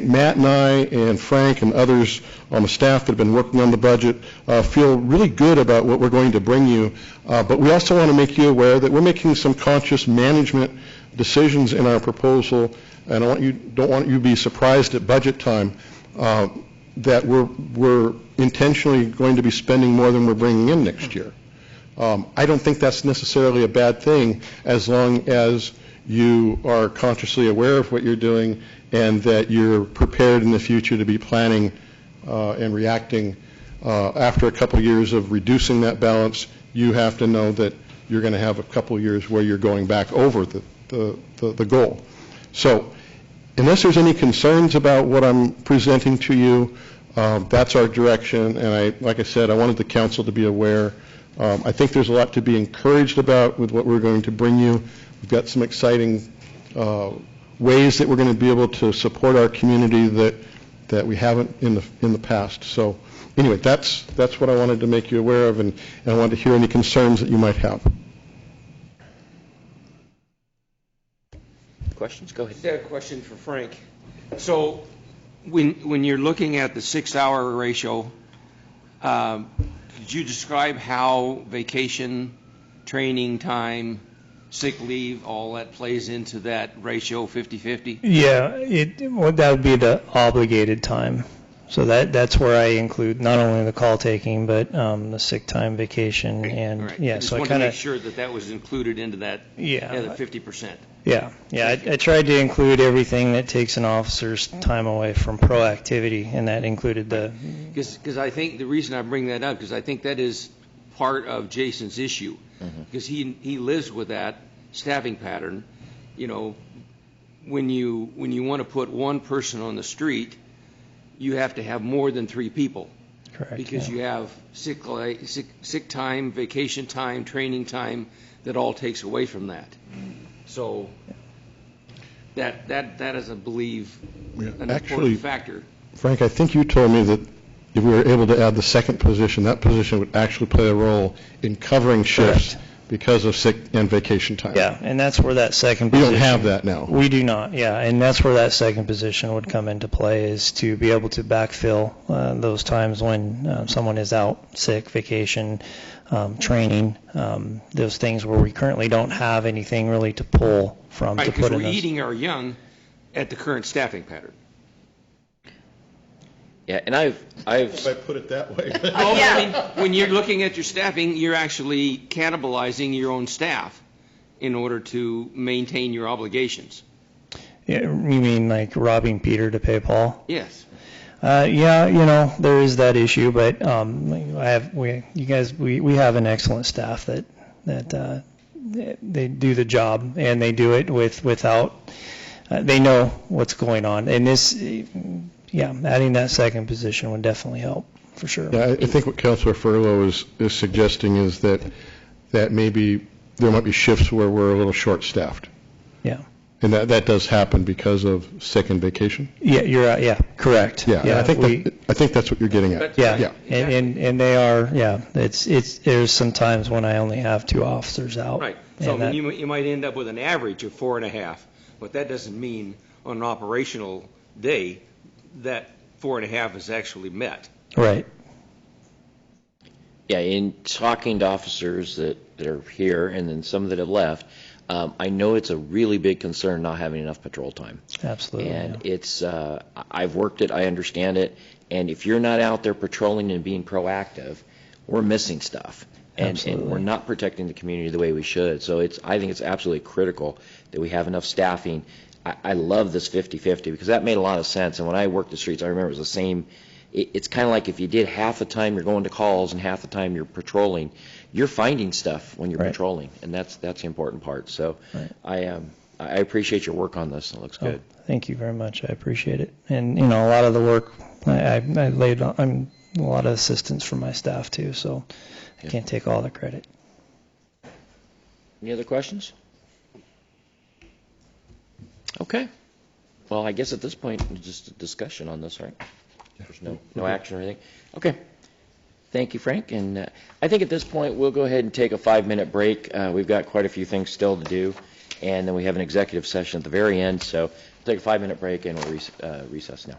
Matt and I and Frank and others on the staff that have been working on the budget feel really good about what we're going to bring you. But we also want to make you aware that we're making some conscious management decisions in our proposal, and don't want you to be surprised at budget time that we're intentionally going to be spending more than we're bringing in next year. I don't think that's necessarily a bad thing, as long as you are consciously aware of what you're doing and that you're prepared in the future to be planning and reacting. After a couple years of reducing that balance, you have to know that you're going to have a couple years where you're going back over the goal. So unless there's any concerns about what I'm presenting to you, that's our direction. And like I said, I wanted the council to be aware. I think there's a lot to be encouraged about with what we're going to bring you. We've got some exciting ways that we're going to be able to support our community that we haven't in the past. So anyway, that's what I wanted to make you aware of, and I wanted to hear any concerns that you might have. Questions? Go ahead. I have a question for Frank. So when you're looking at the 6-hour ratio, did you describe how vacation, training time, sick leave, all that plays into that ratio 50-50? Yeah, that would be the obligated time. So that's where I include not only the call taking, but the sick time, vacation, and Right. yeah. I just So I wanted kind to of make sure that was included into that, the 50%. Yeah. I tried to include everything that takes an officer's time away from proactivity, and that included the. Because I think the reason I bring that up, because I think that is part of Jason's issue, because he lives with that staffing pattern. You know, when you want to put one person on the street, you have to have more than 3 people. Correct. Because you have sick time, vacation time, training time, that all takes away from that. So that is, I believe, an important factor. Frank, I think you told me that if we were able to add the second position, that position would actually play a role in covering shifts. Correct. Because of sick and vacation time. Yeah, and that's where that second We position. don't have that now. We do not, yeah, and that's where that second position would come into play, is to be able to backfill those times when someone is out sick, vacation, training, those things where we currently don't have anything really to pull from Right, to put because in we're those. eating our young at the current staffing pattern. Yeah, and I've If I put it that way. I mean, when you're looking at your staffing, you're actually cannibalizing your own staff in order to maintain your obligations. Yeah, you mean like robbing Peter to pay Paul? Yes. Yeah, there is that issue, but we have an excellent staff that they do the job, and they do it without they know what's going on. And this, adding that second position would definitely help, for sure. Yeah, I think what Councilor Furlow is suggesting is that maybe there might be shifts where we're a little short-staffed. Yeah. And that does happen because of sick and vacation? Yeah, you're right. Yeah, correct. Yeah, I think that's what you're getting at. Yeah. And they are, there's some times when I only have 2 officers out. Right. So you might end up with an average of 4.5, but that doesn't mean on an operational day that 4.5 is actually met. Right. Yeah, in talking to officers that are here and then some that have left, I know it's a really big concern not having enough patrol time. Absolutely. And it's, I've worked it, I understand it, and if you're not out there patrolling and being proactive, we're missing stuff. And we're not protecting the community the way we should. So I think it's absolutely critical that we have enough staffing. I love this 50-50 because that made a lot of sense. And when I worked the streets, I remember it was the same it's kind of like if you did half the time you're going to calls and half the time you're patrolling, you're finding stuff when you're Right. patrolling, and that's the important part. So Right. I appreciate your work on this. It looks good. Thank you very much. I appreciate it. And, you know, a lot of the work, I laid on, I'm a lot of assistance from my staff too, so I can't take all the credit. Any other questions? Okay. Well, I guess at this point, it's just a discussion on this, right? There's no action or anything. Okay. Thank you, Frank. And I think at this point, we'll go ahead and take a 5-minute break. We've got quite a few things still to do, and then we have an executive session at the very end. So we'll take a 5-minute break, and we'll recess now.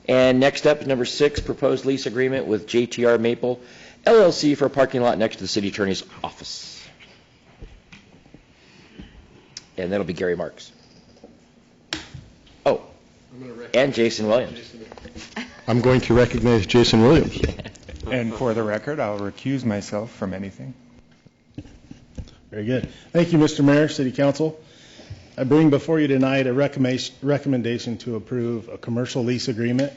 And next up, number 6, proposed lease agreement with JTR Maple LLC for a parking lot next to the city attorney's office. And that'll be Gary Marks. Oh, and Jason Williams. I'm going to recognize Jason Williams. And for the record, I'll recuse myself from anything. Very good. Thank you, Mr. Mayor, City Council. I bring before you tonight a recommendation to approve a commercial lease agreement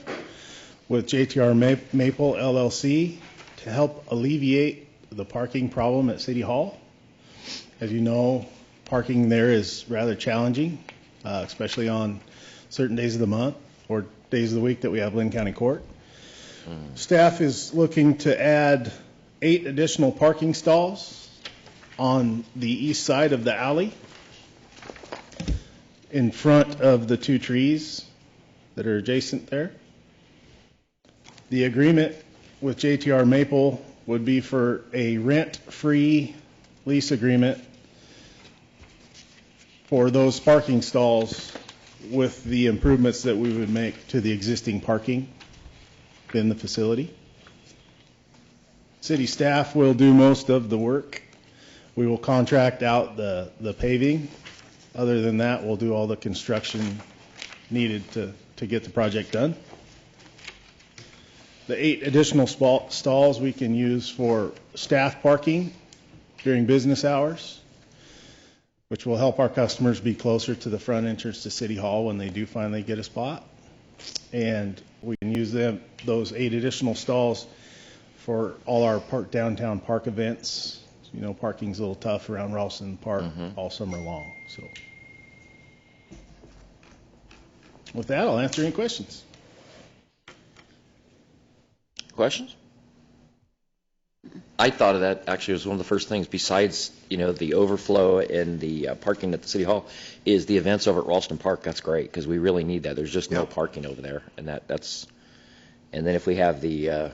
with JTR Maple LLC to help alleviate the parking problem at City Hall. As you know, parking there is rather challenging, especially on certain days of the month or days of the week that we have Lynn County Court. Staff is looking to add 8 additional parking stalls on the east side of the alley in front of the 2 trees that are adjacent there. The agreement with JTR Maple would be for a rent-free lease agreement for those parking stalls with the improvements that we would make to the existing parking in the facility. City staff will do most of the work. We will contract out the paving. Other than that, we'll do all the construction needed to get the project done. The 8 additional stalls we can use for staff parking during business hours, which will help our customers be closer to the front entrance to City Hall when they do finally get a spot. And we can use those 8 additional stalls for all our downtown park events. You know, parking's a little tough around Ralston Park all summer long. So, with that, I'll answer any questions. Questions? I thought of that actually as one of the first things, besides, you know, the overflow and the parking at the City Hall, is the events over at Ralston Park. That's great, because we really need that. There's just no parking over there, and that's. And then if we have the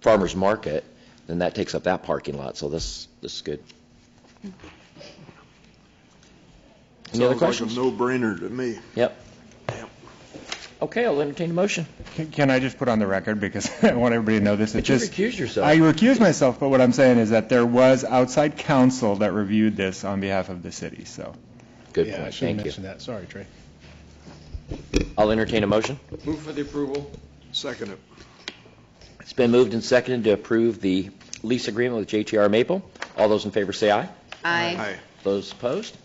farmers market, then that takes up that parking lot. So this is good. Any other questions? Sounds like a no-brainer to me. Yep. Okay, I'll entertain a motion. Can I just put on the record, because I want everybody to know this? But you recused yourself. I recused myself, but what I'm saying is that there was outside counsel that reviewed this on behalf of the city, so. Good Yeah, I point, should have thank you. mentioned that. Sorry, Trey. I'll entertain a motion. Move for the approval. Second it. It's been moved and seconded to approve the lease agreement with JTR Maple. All those in favor say aye. Aye. Those opposed?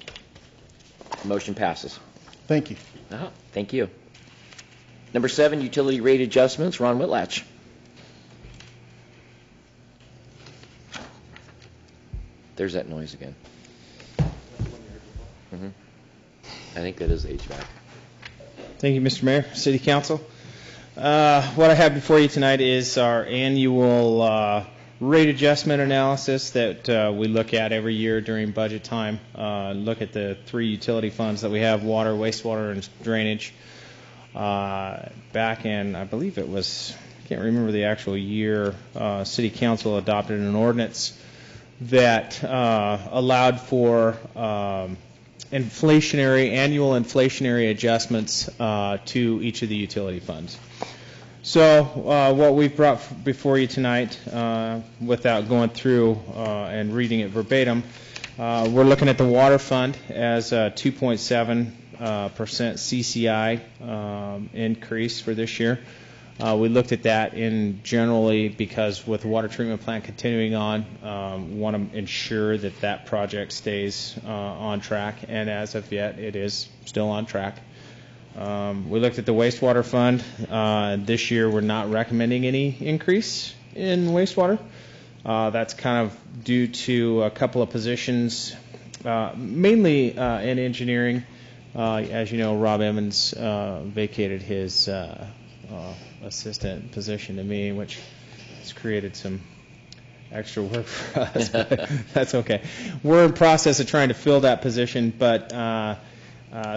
Motion passes. Thank you. Thank you. Number 7, utility rate adjustments. Ron Whitlatch. There's that noise again. I think that is HVAC. Thank you, Mr. Mayor, City Council. What I have before you tonight is our annual rate adjustment analysis that we look at every year during budget time. Look at the 3 utility funds that we have: water, wastewater, and drainage. Back in, I believe it was, I can't remember the actual year, City Council adopted an ordinance that allowed for annual inflationary adjustments to each of the utility funds. So what we've brought before you tonight, without going through and reading it verbatim, we're looking at the water fund as a 2.7% CCI increase for this year. We looked at that in generally because with the water treatment plant continuing on, want to ensure that that project stays on track, and as of yet, it is still on track. We looked at the wastewater fund. This year, we're not recommending any increase in wastewater. That's kind of due to a couple of positions, mainly in engineering. As you know, Rob Emmons vacated his assistant position to me, which has created some extra work for us, but that's okay. We're in process of trying to fill that position, but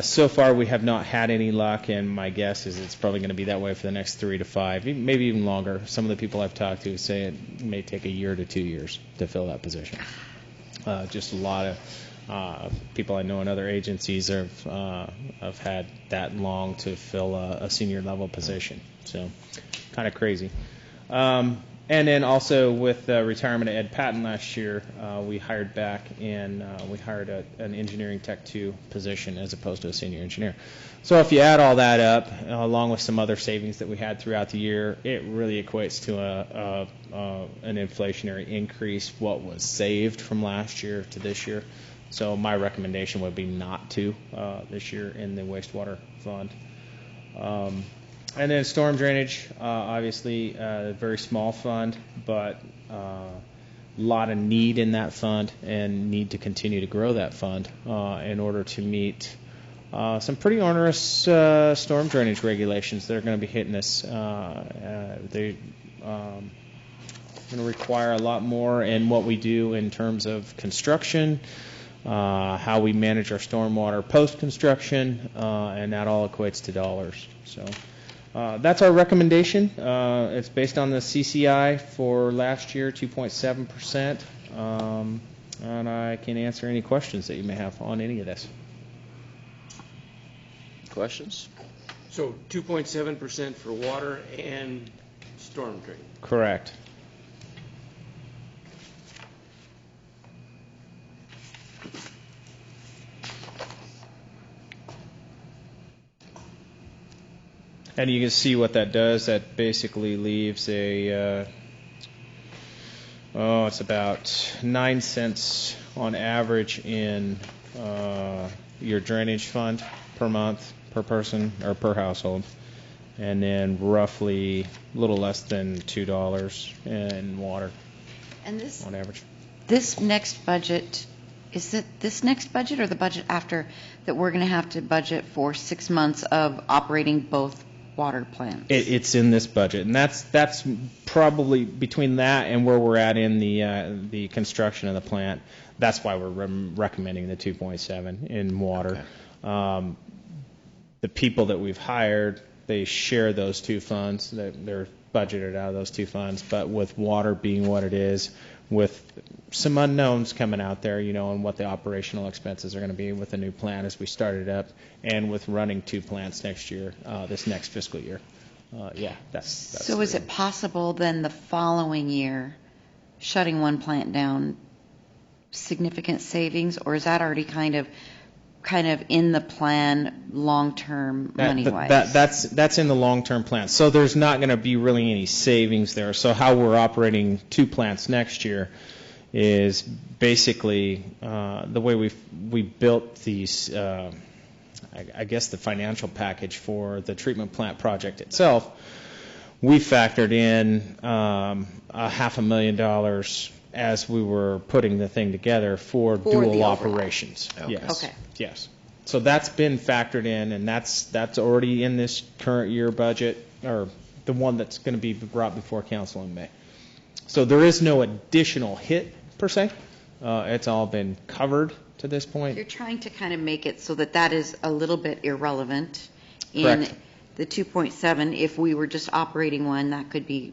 so far we have not had any luck, and my guess is it's probably going to be that way for the next 3 to 5, maybe even longer. Some of the people I've talked to say it may take 1 year to 2 years to fill that position. Just a lot People I know in other agencies have had that long to fill a senior level position. So kind of crazy. And then also with the retirement of Ed Patton last year, we hired back and we hired an engineering tech 2 position as opposed to a senior engineer. So if you add all that up, along with some other savings that we had throughout the year, it really equates to an inflationary increase, what was saved from last year to this year. So my recommendation would be not to this year in the wastewater fund. And then storm drainage, obviously a very small fund, but a lot of need in that fund and need to continue to grow that fund in order to meet some pretty onerous storm drainage regulations that are going to be hitting us. They're going to require a lot more in what we do in terms of construction, how we manage our stormwater post-construction, and that all equates to dollars. So. That's our recommendation. It's based on the CCI for last year, 2.7%. And I can answer any questions that you may have on any of this. Questions? So 2.7% for water and storm drain. Correct. And you can see what that does. That basically leaves it's about 9 cents on average in your drainage fund per month, per person, or per household. And then roughly a little less than $2 in water And this on average. This next budget, is it this next budget or the budget after that we're going to have to budget for 6 months of operating both water plants? It's in this budget, and that's probably between that and where we're at in the construction of the plant. That's why we're recommending the 2.7 in water. Okay. The people that we've hired, they share those two funds. They're budgeted out of those two funds. But with water being what it is, with some unknowns coming out there, and what the operational expenses are going to be with the new plant as we start it up, and with running 2 plants next year, this next fiscal year. That's so is it possible then the following year, shutting one plant down, significant savings, or is that already kind of in the plan long-term money-wise? That's in the long-term plan. So there's not going to be really any savings there. So how we're operating 2 plants next year is basically the way we built these, I guess the financial package for the treatment plant project itself, we factored in $500,000 as we were putting the thing together for dual operations. Okay. Yes. Okay. Yes. So that's been factored in, and that's already in this current year budget, or the one that's going to be brought before council in May. So there is no additional hit per se. It's all been covered to this point. You're trying to kind of make it so that is a little bit irrelevant in Correct. the 2.7. If we were just operating one, that could be.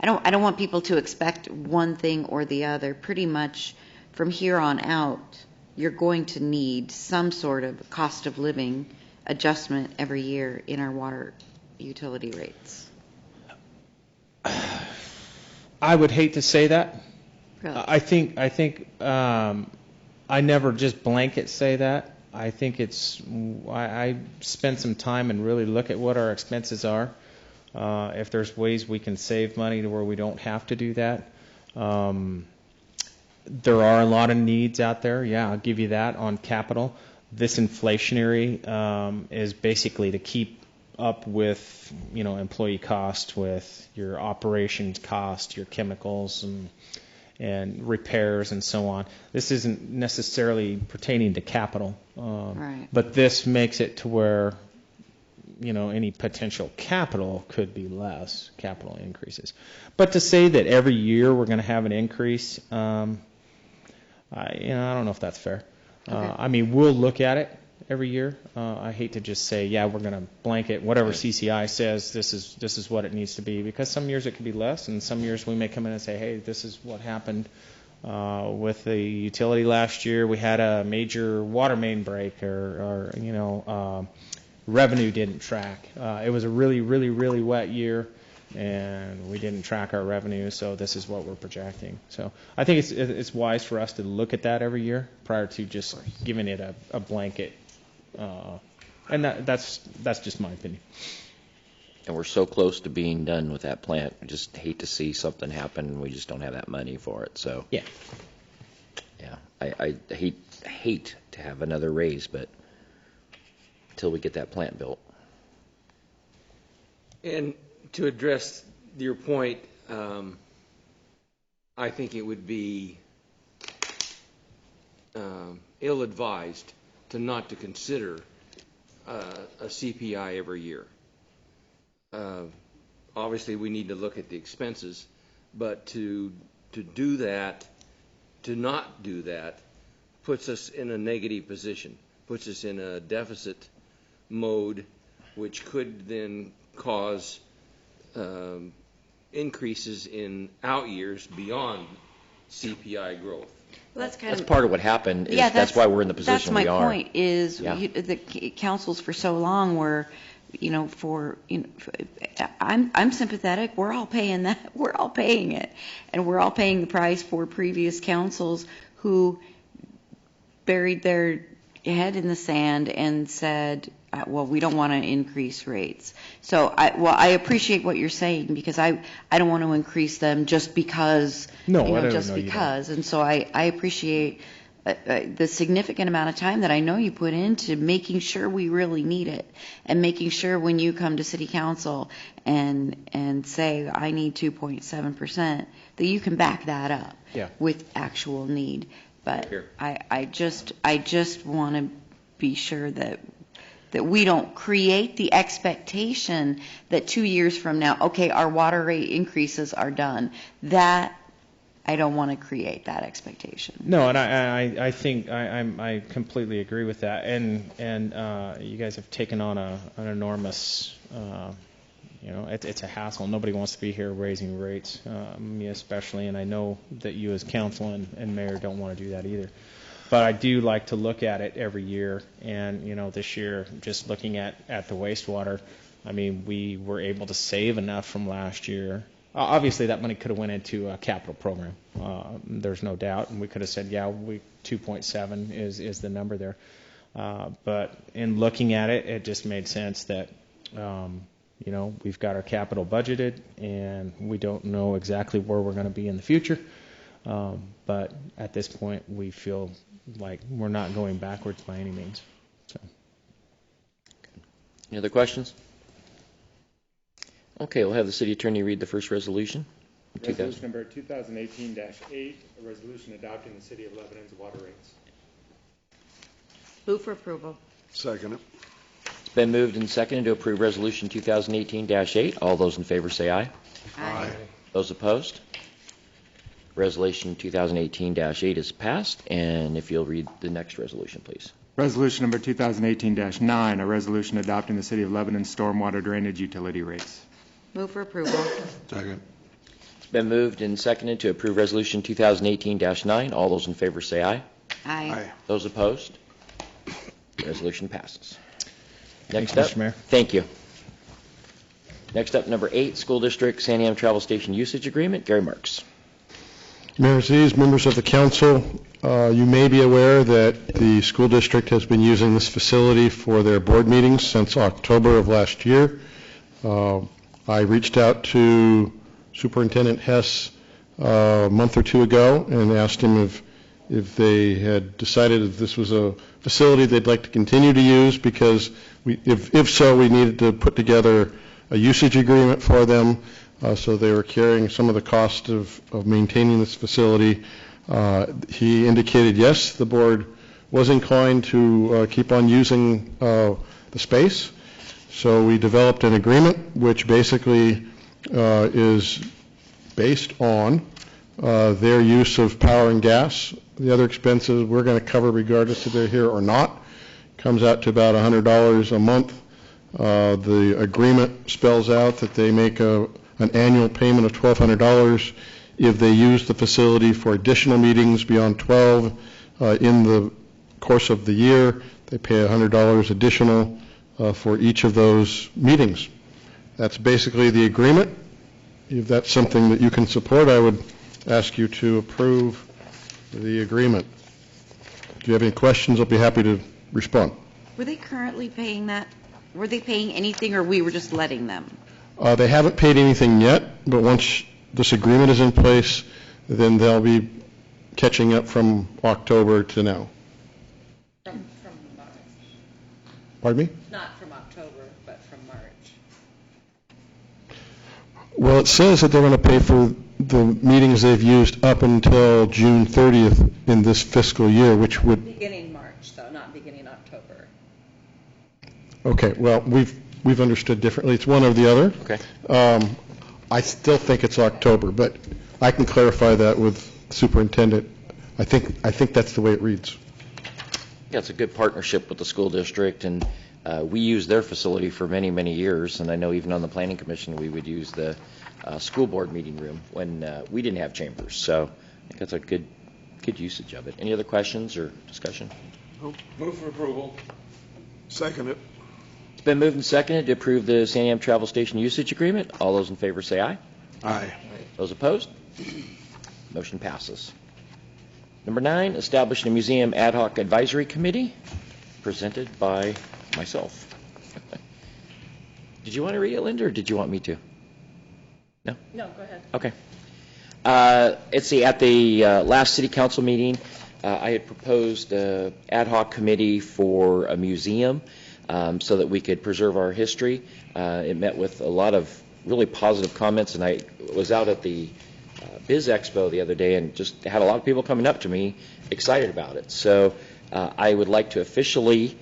I don't want people to expect one thing or the other. Pretty much from here on out, you're going to need some sort of cost of living adjustment every year in our water utility rates. I would hate to say that. Really? I think I never just blanket say that. I think I spend some time and really look at what our expenses are. If there's ways we can save money to where we don't have to do that. There are a lot of needs out there. Yeah, I'll give you that on capital. This inflationary is basically to keep up with, employee cost, with your operations cost, your chemicals and repairs and so on. This isn't necessarily pertaining to capital. Right. But this makes it to where, any potential capital could be less, capital increases. But to say that every year we're going to have an increase, I don't know if that's fair. Okay. We'll look at it every year. I hate to just say, we're going to blanket whatever CCI says. This is what it needs to be, because some years it could be less, and some years we may come in and say, hey, this is what happened With the utility last year, we had a major water main break, or revenue didn't track. It was a really, really, really wet year, and we didn't track our revenue, so this is what we're projecting. So I think it's wise for us to look at that every year prior to just giving it a blanket. And that's just my opinion. And we're so close to being done with that plant. I just hate to see something happen and we just don't have that money for it. So yeah, I hate to have another raise, but until we get that plant built. And to address your point, I think it would be ill-advised not to consider a CPI every year. Obviously, we need to look at the expenses, but to do that, to not do that, puts us in a negative position, puts us in a deficit mode, which could then cause increases in out years beyond CPI growth. Well, that's part of what happened. Yeah, that's why we're in the position we are. That's my point. Is the councils for so long were, I'm sympathetic. We're all paying that. We're all paying it, and we're all paying the price for previous councils who buried their head in the sand and said, well, we don't want to increase rates. So I appreciate what you're saying, because I don't want to increase them just because, because. And so I appreciate the significant amount of time that I know you put into making sure we really need it, and making sure when you come to City Council and say, I need 2.7%, that you can back that up with actual need. But I just want to be sure that we don't create the expectation that 2 years from now, okay, our water rate increases are done. That I don't want to create that expectation. No, and I think I completely agree with that. And you guys have taken on an enormous, it's a hassle. Nobody wants to be here raising rates, me especially, and I know that you as council and mayor don't want to do that either. But I do like to look at it every year, and this year, just looking at the wastewater, I mean, we were able to save enough from last year. Obviously, that money could have went into a capital program. There's no doubt, and we could have said, 2.7 is the number there. But in looking at it, it just made sense that we've got our capital budgeted, and we don't know exactly where we're going to be in the future. But at this point, we feel like we're not going backwards by any means. So. Any other questions? Okay, we'll have the city attorney read the first resolution. Resolution number 2018-8, a resolution adopting the City of Lebanon's water rates. Move for approval. Second it. It's been moved and seconded to approve Resolution 2018-8. All those in favor say aye. Aye. Those opposed? Resolution 2018-8 is passed, and if you'll read the next resolution, please. Resolution number 2018-9, a resolution adopting the City of Lebanon's stormwater drainage utility rates. Move for approval. Second. It's been moved and seconded to approve Resolution 2018-9. All those in favor say aye. Aye. Those opposed? Resolution passes. Next up, Mr. Mayor. Thank you. Next up, number 8, School District Santiam Travel Station Usage Agreement. Gary Marks. Mayor Aziz, members of the council, you may be aware that the school district has been using this facility for their board meetings since October of last year. I reached out to Superintendent Hess a month or two ago and asked him if they had decided if this was a facility they'd like to continue to use, because if so, we needed to put together a usage agreement for them. So they were carrying some of the cost of maintaining this facility. He indicated, yes, the board was inclined to keep on using the space. So we developed an agreement which basically is based on their use of power and gas. The other expenses we're going to cover regardless if they're here or not. Comes out to about $100 a month. The agreement spells out that they make an annual payment of $1,200 If they use the facility for additional meetings beyond 12 in the course of the year, they pay $100 additional for each of those meetings. That's basically the agreement. If that's something that you can support, I would ask you to approve the agreement. If you have any questions, I'll be happy to respond. Were they currently paying that? Were they paying anything, or we were just letting them? They haven't paid anything yet, but once this agreement is in place, then they'll be catching up from October to now. From March. Pardon me? Not from October, but from March. Well, it says that they're going to pay for the meetings they've used up until June 30th in this fiscal year, which would... Beginning March, though, not beginning October. Okay, well, we've understood differently. It's one or the other. Okay. I still think it's October, but I can clarify that with Superintendent. I think that's the way it reads. Yeah, it's a good partnership with the school district, and we use their facility for many, many years, and I know even on the Planning Commission, we would use the school board meeting room when we didn't have chambers, so I think that's a good usage of it. Any other questions or discussion? Move for approval. Second it. It's been moved and seconded to approve the Santiam Travel Station usage agreement. All those in favor say aye. Aye. Those opposed? Motion passes. Number 9, establishing a museum ad hoc advisory committee, presented by myself. Did you want to read it, Linda, or did you want me to? No? No, go ahead. Okay. At the last city council meeting, I had proposed an ad hoc committee for a museum so that we could preserve our history. It met with a lot of really positive comments, and I was out at the Biz Expo the other day and just had a lot of people coming up to me excited about it. So I would like to officially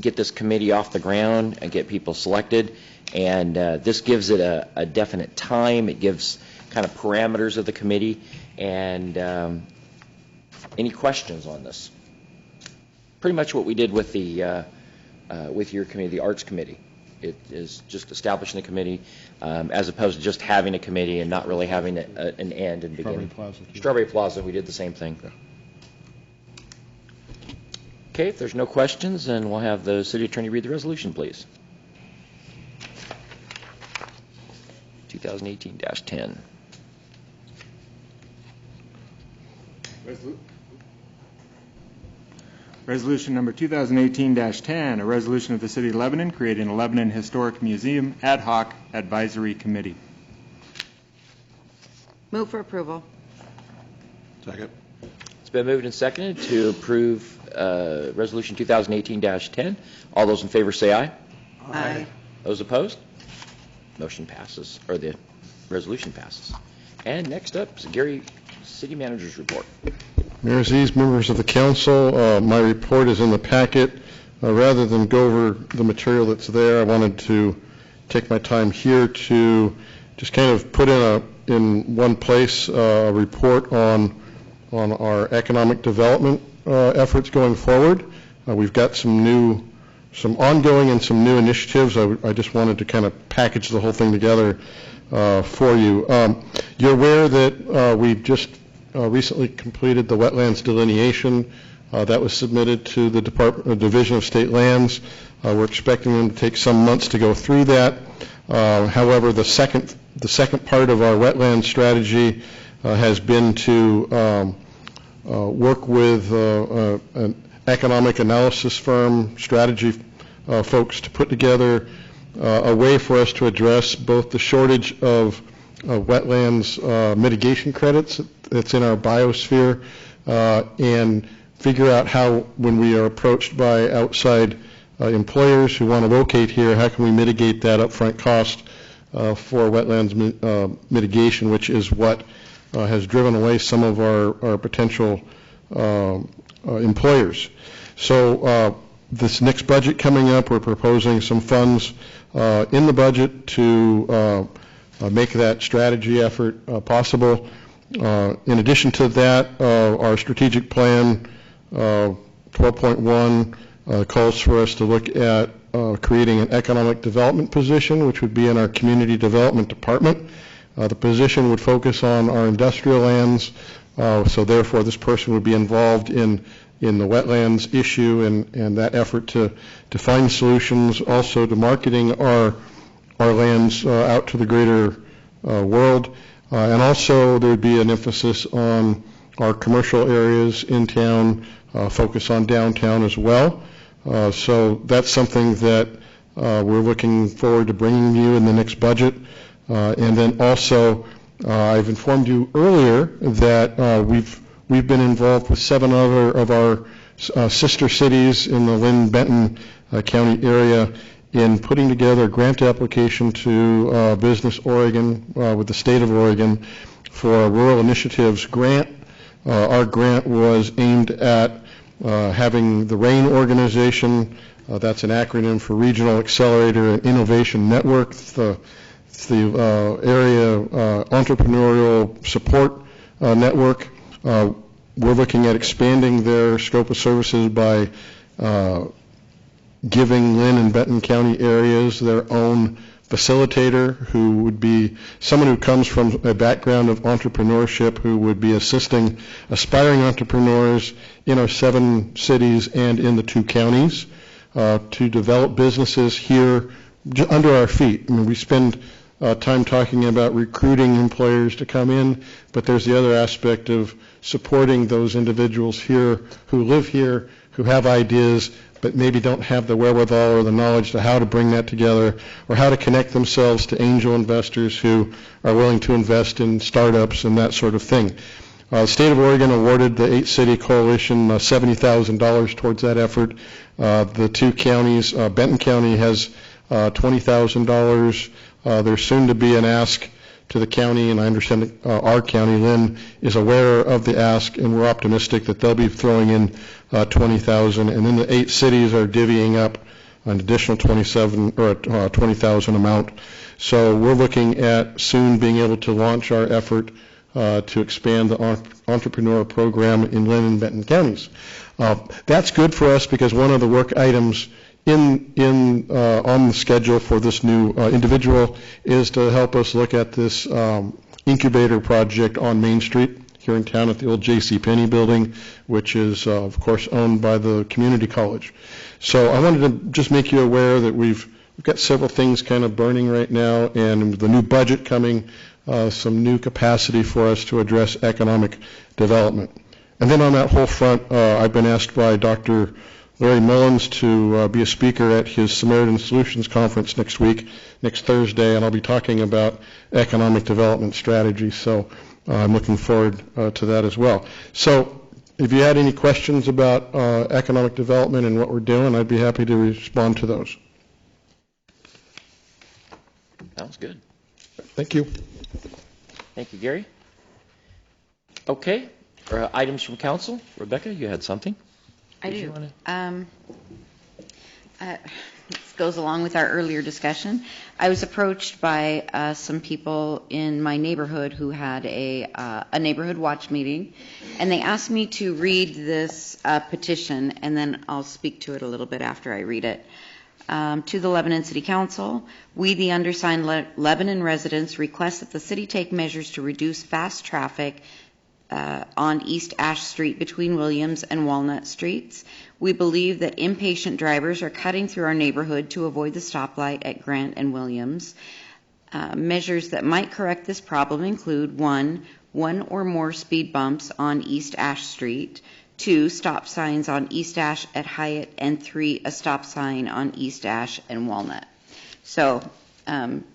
get this committee off the ground and get people selected. And this gives it a definite time. It gives kind of parameters of the committee. And any questions on this? Pretty much what we did with the with your committee, the Arts Committee. It is just establishing a committee as opposed to just having a committee and not really having an end and beginning. Strawberry Plaza, we did the same thing. Okay, if there's no questions, then we'll have the city attorney read the resolution, please. 2018-10. Resolution number 2018-10, a resolution of the City of Lebanon creating a Lebanon Historic Museum Ad Hoc Advisory Committee. Move for approval. Second. It's been moved and seconded to approve Resolution 2018-10. All those in favor say aye. Aye. Those opposed? Motion passes, or the resolution passes. And next up is Gary, City Manager's Report. Mayor Aziz, members of the council, my report is in the packet. Rather than go over the material that's there, I wanted to take my time here to just kind of put in one place a report on our economic development efforts going forward. We've got some ongoing and some new initiatives. I just wanted to kind of package the whole thing together for you. You're aware that we've just recently completed the wetlands delineation that was submitted to the Division of State Lands. We're expecting them to take some months to go through that. However, the second part of our wetland strategy has been to work with an economic analysis firm, strategy folks, to put together a way for us to address both the shortage of wetlands mitigation credits that's in our biosphere and figure out how, when we are approached by outside employers who want to locate here, how can we mitigate that upfront cost for wetlands mitigation, which is what has driven away some of our potential employers. So this next budget coming up, we're proposing some funds in the budget to make that strategy effort possible. In addition to that, our strategic plan 12.1 calls for us to look at creating an economic development position, which would be in our community development department. The position would focus on our industrial lands, so therefore this person would be involved in the wetlands issue and that effort to find solutions, also to marketing our lands out to the greater world. And also there would be an emphasis on our commercial areas in town, focus on downtown as well. So that's something that we're looking forward to bringing you in the next budget. And then also, I've informed you earlier that we've been involved with 7 other of our sister cities in the Lynn-Benton County area in putting together a grant application to Business Oregon with the state of Oregon for a rural initiatives grant. Our grant was aimed at having the RAIN organization, that's an acronym for Regional Accelerator and Innovation Network, the area entrepreneurial support network. We're looking at expanding their scope of services by giving Lynn and Benton County areas their own facilitator, who would be someone who comes from a background of entrepreneurship, who would be assisting aspiring entrepreneurs in our 7 cities and in the 2 counties to develop businesses here under our feet. I mean, we spend time talking about recruiting employers to come in, but there's the other aspect of supporting those individuals here who live here, who have ideas, but maybe don't have the wherewithal or the knowledge to how to bring that together, or how to connect themselves to angel investors who are willing to invest in startups and that sort of thing. The state of Oregon awarded the 8-city coalition $70,000 towards that effort. The 2 counties, Benton County has $20,000. There's soon to be an ask to the county, and I understand that our county, Lynn, is aware of the ask, and we're optimistic that they'll be throwing in $20,000, and then the 8 cities are divvying up an additional $20,000 amount. So we're looking at soon being able to launch our effort to expand the entrepreneur program in Lynn and Benton counties. That's good for us because one of the work items on the schedule for this new individual is to help us look at this incubator project on Main Street here in town at the old JCPenney building, which is, of course, owned by the community college. So I wanted to just make you aware that we've got several things kind of burning right now, and the new budget coming, some new capacity for us to address economic development. And then on that whole front, I've been asked by Dr. Larry Mullins to be a speaker at his Samaritan Solutions Conference next week, next Thursday, and I'll be talking about economic development strategy. So I'm looking forward to that as well. So if you had any questions about economic development and what we're doing, I'd be happy to respond to those. Sounds good. Thank you. Thank you, Gary. Okay, items from council. Rebecca, you had something? I do. This goes along with our earlier discussion. I was approached by some people in my neighborhood who had a neighborhood watch meeting, and they asked me to read this petition, and then I'll speak to it a little bit after I read it. To the Lebanon City Council, we, the undersigned Lebanon residents, request that the city take measures to reduce fast traffic on East Ash Street between Williams and Walnut Streets. We believe that impatient drivers are cutting through our neighborhood to avoid the stoplight at Grant and Williams. Measures that might correct this problem include 1 or more speed bumps on East Ash Street, 2 stop signs on East Ash at Hyatt, and 3 a stop sign on East Ash and Walnut. So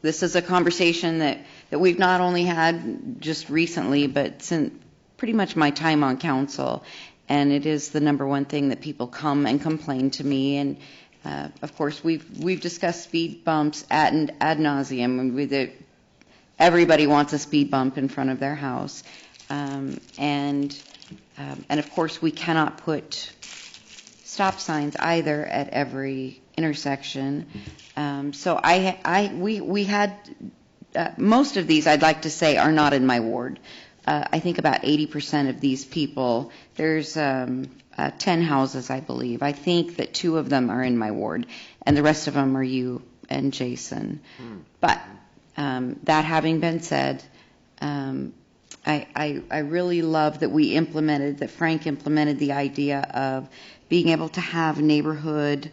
this is a conversation that we've not only had just recently, but since pretty much my time on council, and it is the number one thing that people come and complain to me. And of course, we've discussed speed bumps ad nauseum. Everybody wants a speed bump in front of their house, and of course, we cannot put stop signs either at every intersection. So we had most of these, I'd like to say, are not in my ward. I think about 80% of these people, there's 10 houses, I believe. I think that 2 of them are in my ward, and the rest of them are you and Jason. But That having been said, I really love that Frank implemented the idea of being able to have neighborhood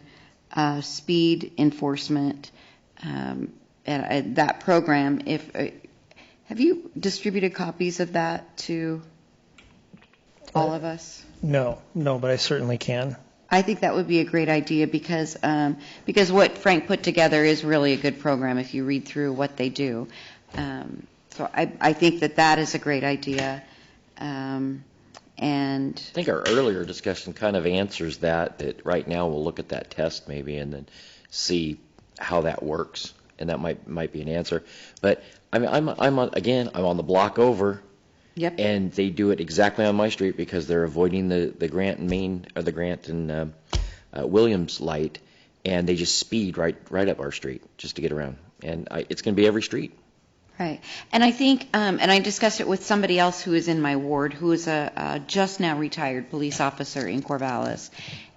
speed enforcement. And that program, have you distributed copies of that to all of us? No, but I certainly can. I think that would be a great idea because what Frank put together is really a good program if you read through what they do. So I think that is a great idea. And I think our earlier discussion kind of answers that right now we'll look at that test maybe and then see how that works, and that might be an answer. But I mean, I'm on the block over. Yep. And they do it exactly on my street because they're avoiding the Grant and Main, or the Grant and Williams light, and they just speed right up our street just to get around. And it's going to be every street. Right. And I think, and I discussed it with somebody else who is in my ward, who is a just now retired police officer in Corvallis.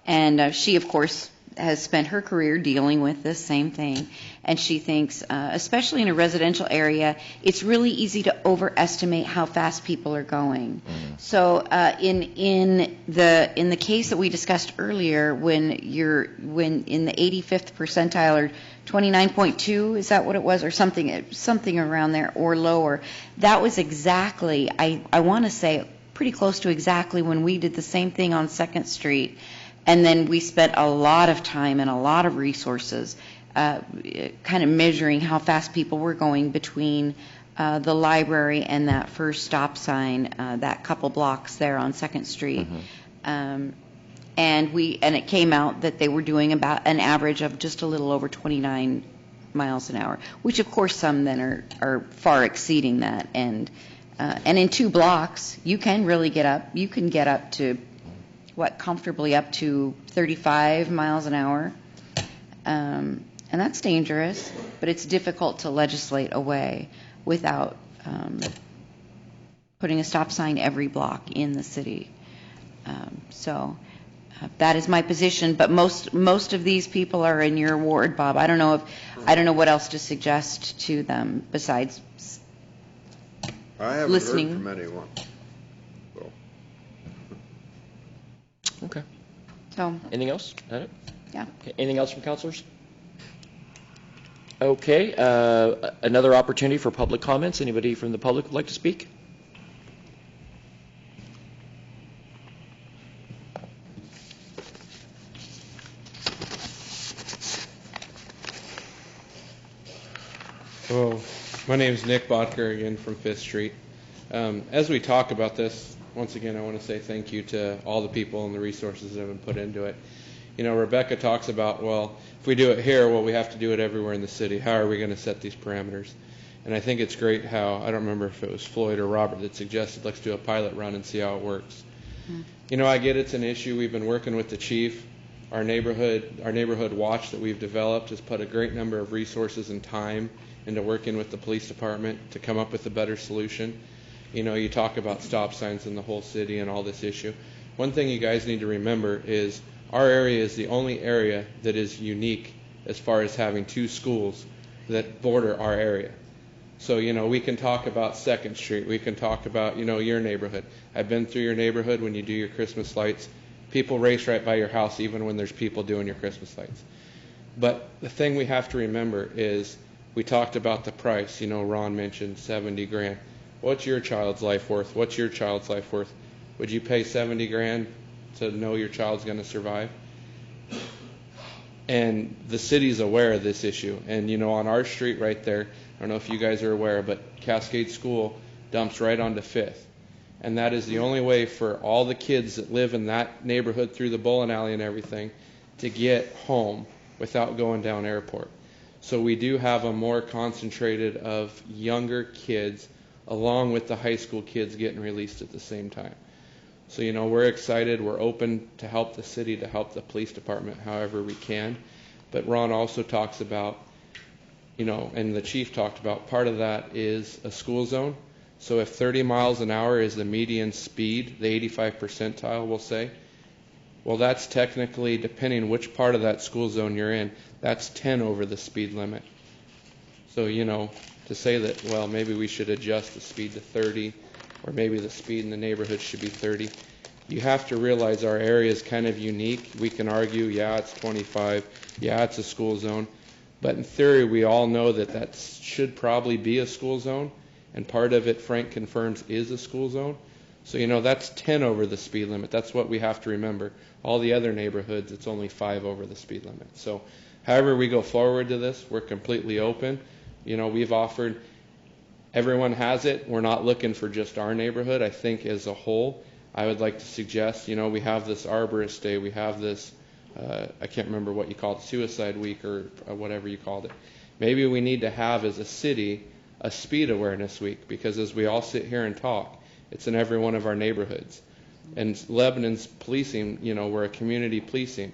And she, of course, has spent her career dealing with this same thing. And she thinks, especially in a residential area, it's really easy to overestimate how fast people are going. So in the case that we discussed earlier, when in the 85th percentile or 29.2, is that what it was, or something around there, or lower, that was exactly, I want to say, pretty close to exactly when we did the same thing on 2nd Street. And then we spent a lot of time and a lot of resources kind of measuring how fast people were going between the library and that first stop sign, that couple blocks there on 2nd Street. And it came out that they were doing about an average of just a little over 29 miles an hour, which of course some then are far exceeding that. And in 2 blocks, you can really get up. You can get up to comfortably up to 35 miles an hour. And that's dangerous, but it's difficult to legislate away without putting a stop sign every block in the city. So that is my position, but most of these people are in your ward, Bob. I don't know what else to suggest to them besides I haven't listening. heard from anyone. So. Okay. So. Anything else? Is that it? Yeah. Okay. Anything else from councilors? Okay. Another opportunity for public comments. Anybody from the public would like to speak? Well, my name is Nick Bodker again from 5th Street. As we talk about this, once again, I want to say thank you to all the people and the resources that have been put into it. You know, Rebecca talks about, well, if we do it here, well, we have to do it everywhere in the city. How are we going to set these parameters? And I think it's great how, I don't remember if it was Floyd or Robert that suggested, let's do a pilot run and see how it works. You know, I get it's an issue. We've been working with the chief. Our neighborhood watch that we've developed has put a great number of resources and time into working with the police department to come up with a better solution. You know, you talk about stop signs in the whole city and all this issue. One thing you guys need to remember is our area is the only area that is unique as far as having 2 schools that border our area. So, you know, we can talk about 2nd Street. We can talk about, you know, your neighborhood. I've been through your neighborhood when you do your Christmas lights. People race right by your house even when there's people doing your Christmas lights. But the thing we have to remember is we talked about the price. You know, Ron mentioned $70,000. What's your child's life worth? What's your child's life worth? Would you pay $70,000 to know your child's going to survive? And the city's aware of this issue. And, you know, on our street right there, I don't know if you guys are aware, but Cascade School dumps right onto 5th. And that is the only way for all the kids that live in that neighborhood through the bowling alley and everything to get home without going down Airport. So we do have a more concentrated of younger kids along with the high school kids getting released at the same time. So, you know, we're excited. We're open to help the city, to help the police department however we can. But Ron also talks about, you know, and the chief talked about, part of that is a school zone. So if 30 miles an hour is the median speed, the 85 percentile, we'll say, well, that's technically, depending which part of that school zone you're in, that's 10 over the speed limit. So, to say that, well, maybe we should adjust the speed to 30, or maybe the speed in the neighborhood should be 30, you have to realize our area is kind of unique. We can argue, yeah, it's 25, yeah, it's a school zone, but in theory, we all know that that should probably be a school zone, and part of it, Frank confirms, is a school zone. So, that's 10 over the speed limit. That's what we have to remember. All the other neighborhoods, it's only 5 over the speed limit. So, however we go forward to this, we're completely open. We've offered, everyone has it. We're not looking for just our neighborhood. I think as a whole, I would like to suggest, we have this Arborist Day, we have this, I can't remember what you called it, Suicide Week or whatever you called it. Maybe we need to have as a city a speed awareness week, because as we all sit here and talk, it's in every one of our neighborhoods. And Lebanon's policing, we're a community policing.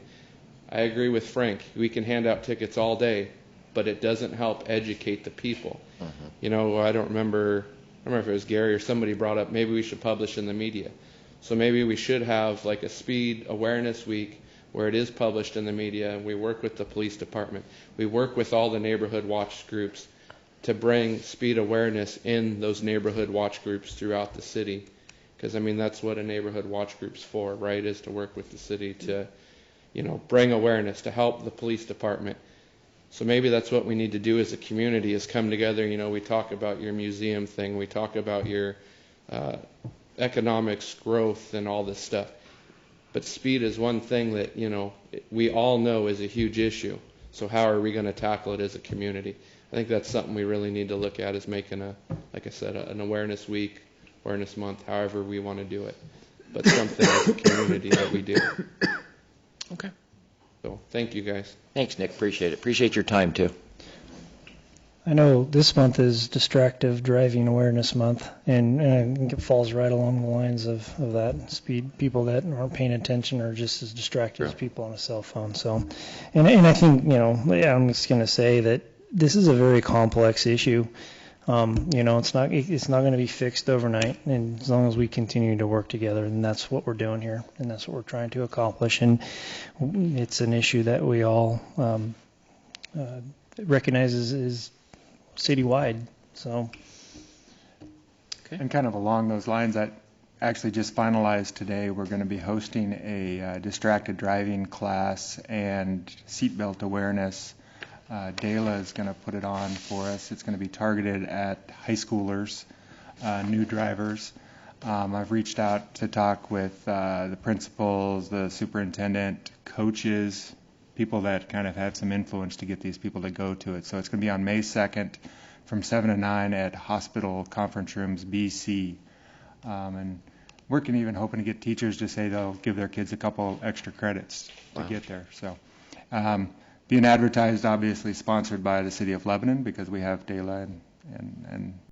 I agree with Frank. We can hand out tickets all day, but it doesn't help educate the people. I don't remember if it was Gary or somebody brought up maybe we should publish in the media. So maybe we should have like a speed awareness week where it is published in the media, and we work with the police department. We work with all the neighborhood watch groups to bring speed awareness in those neighborhood watch groups throughout the city. Because, that's what a neighborhood watch group's for, right, is to work with the city to, bring awareness, to help the police department. So maybe that's what we need to do as a community, is come together. We talk about your museum thing. We talk about your economics growth and all this stuff. But speed is one thing that, we all know is a huge issue. So how are we going to tackle it as a community? I think that's something we really need to look at, is making like I said, an awareness week, awareness month, however we want to do it. But something as a community that we do. Okay. So thank you guys. Thanks, Nick. Appreciate it. Appreciate your time, too. I know this month is Distractive Driving Awareness Month, and I think it falls right along the lines of that. Speed, people that aren't paying attention are just as distracted as people on a cell phone. So, and I think, I'm just going to say that this is a very complex issue. It's not going to be fixed overnight, and as long as we continue to work together, and that's what we're doing here, and that's what we're trying to accomplish. And it's an issue that we all recognize is citywide. So, And kind of along those lines, that actually just finalized today. We're going to be hosting a distracted driving class and seatbelt awareness. Dela is going to put it on for us. It's going to be targeted at high schoolers, new drivers. I've reached out to talk with the principals, the superintendent, coaches, people that kind of have some influence to get these people to go to it. So it's going to be on May 2nd from 7 to 9 at Hospital Conference Rooms BC. And we're even hoping to get teachers to say they'll give their kids a couple extra credits to get there. So being advertised, obviously sponsored by the City of Lebanon, because we have Dela and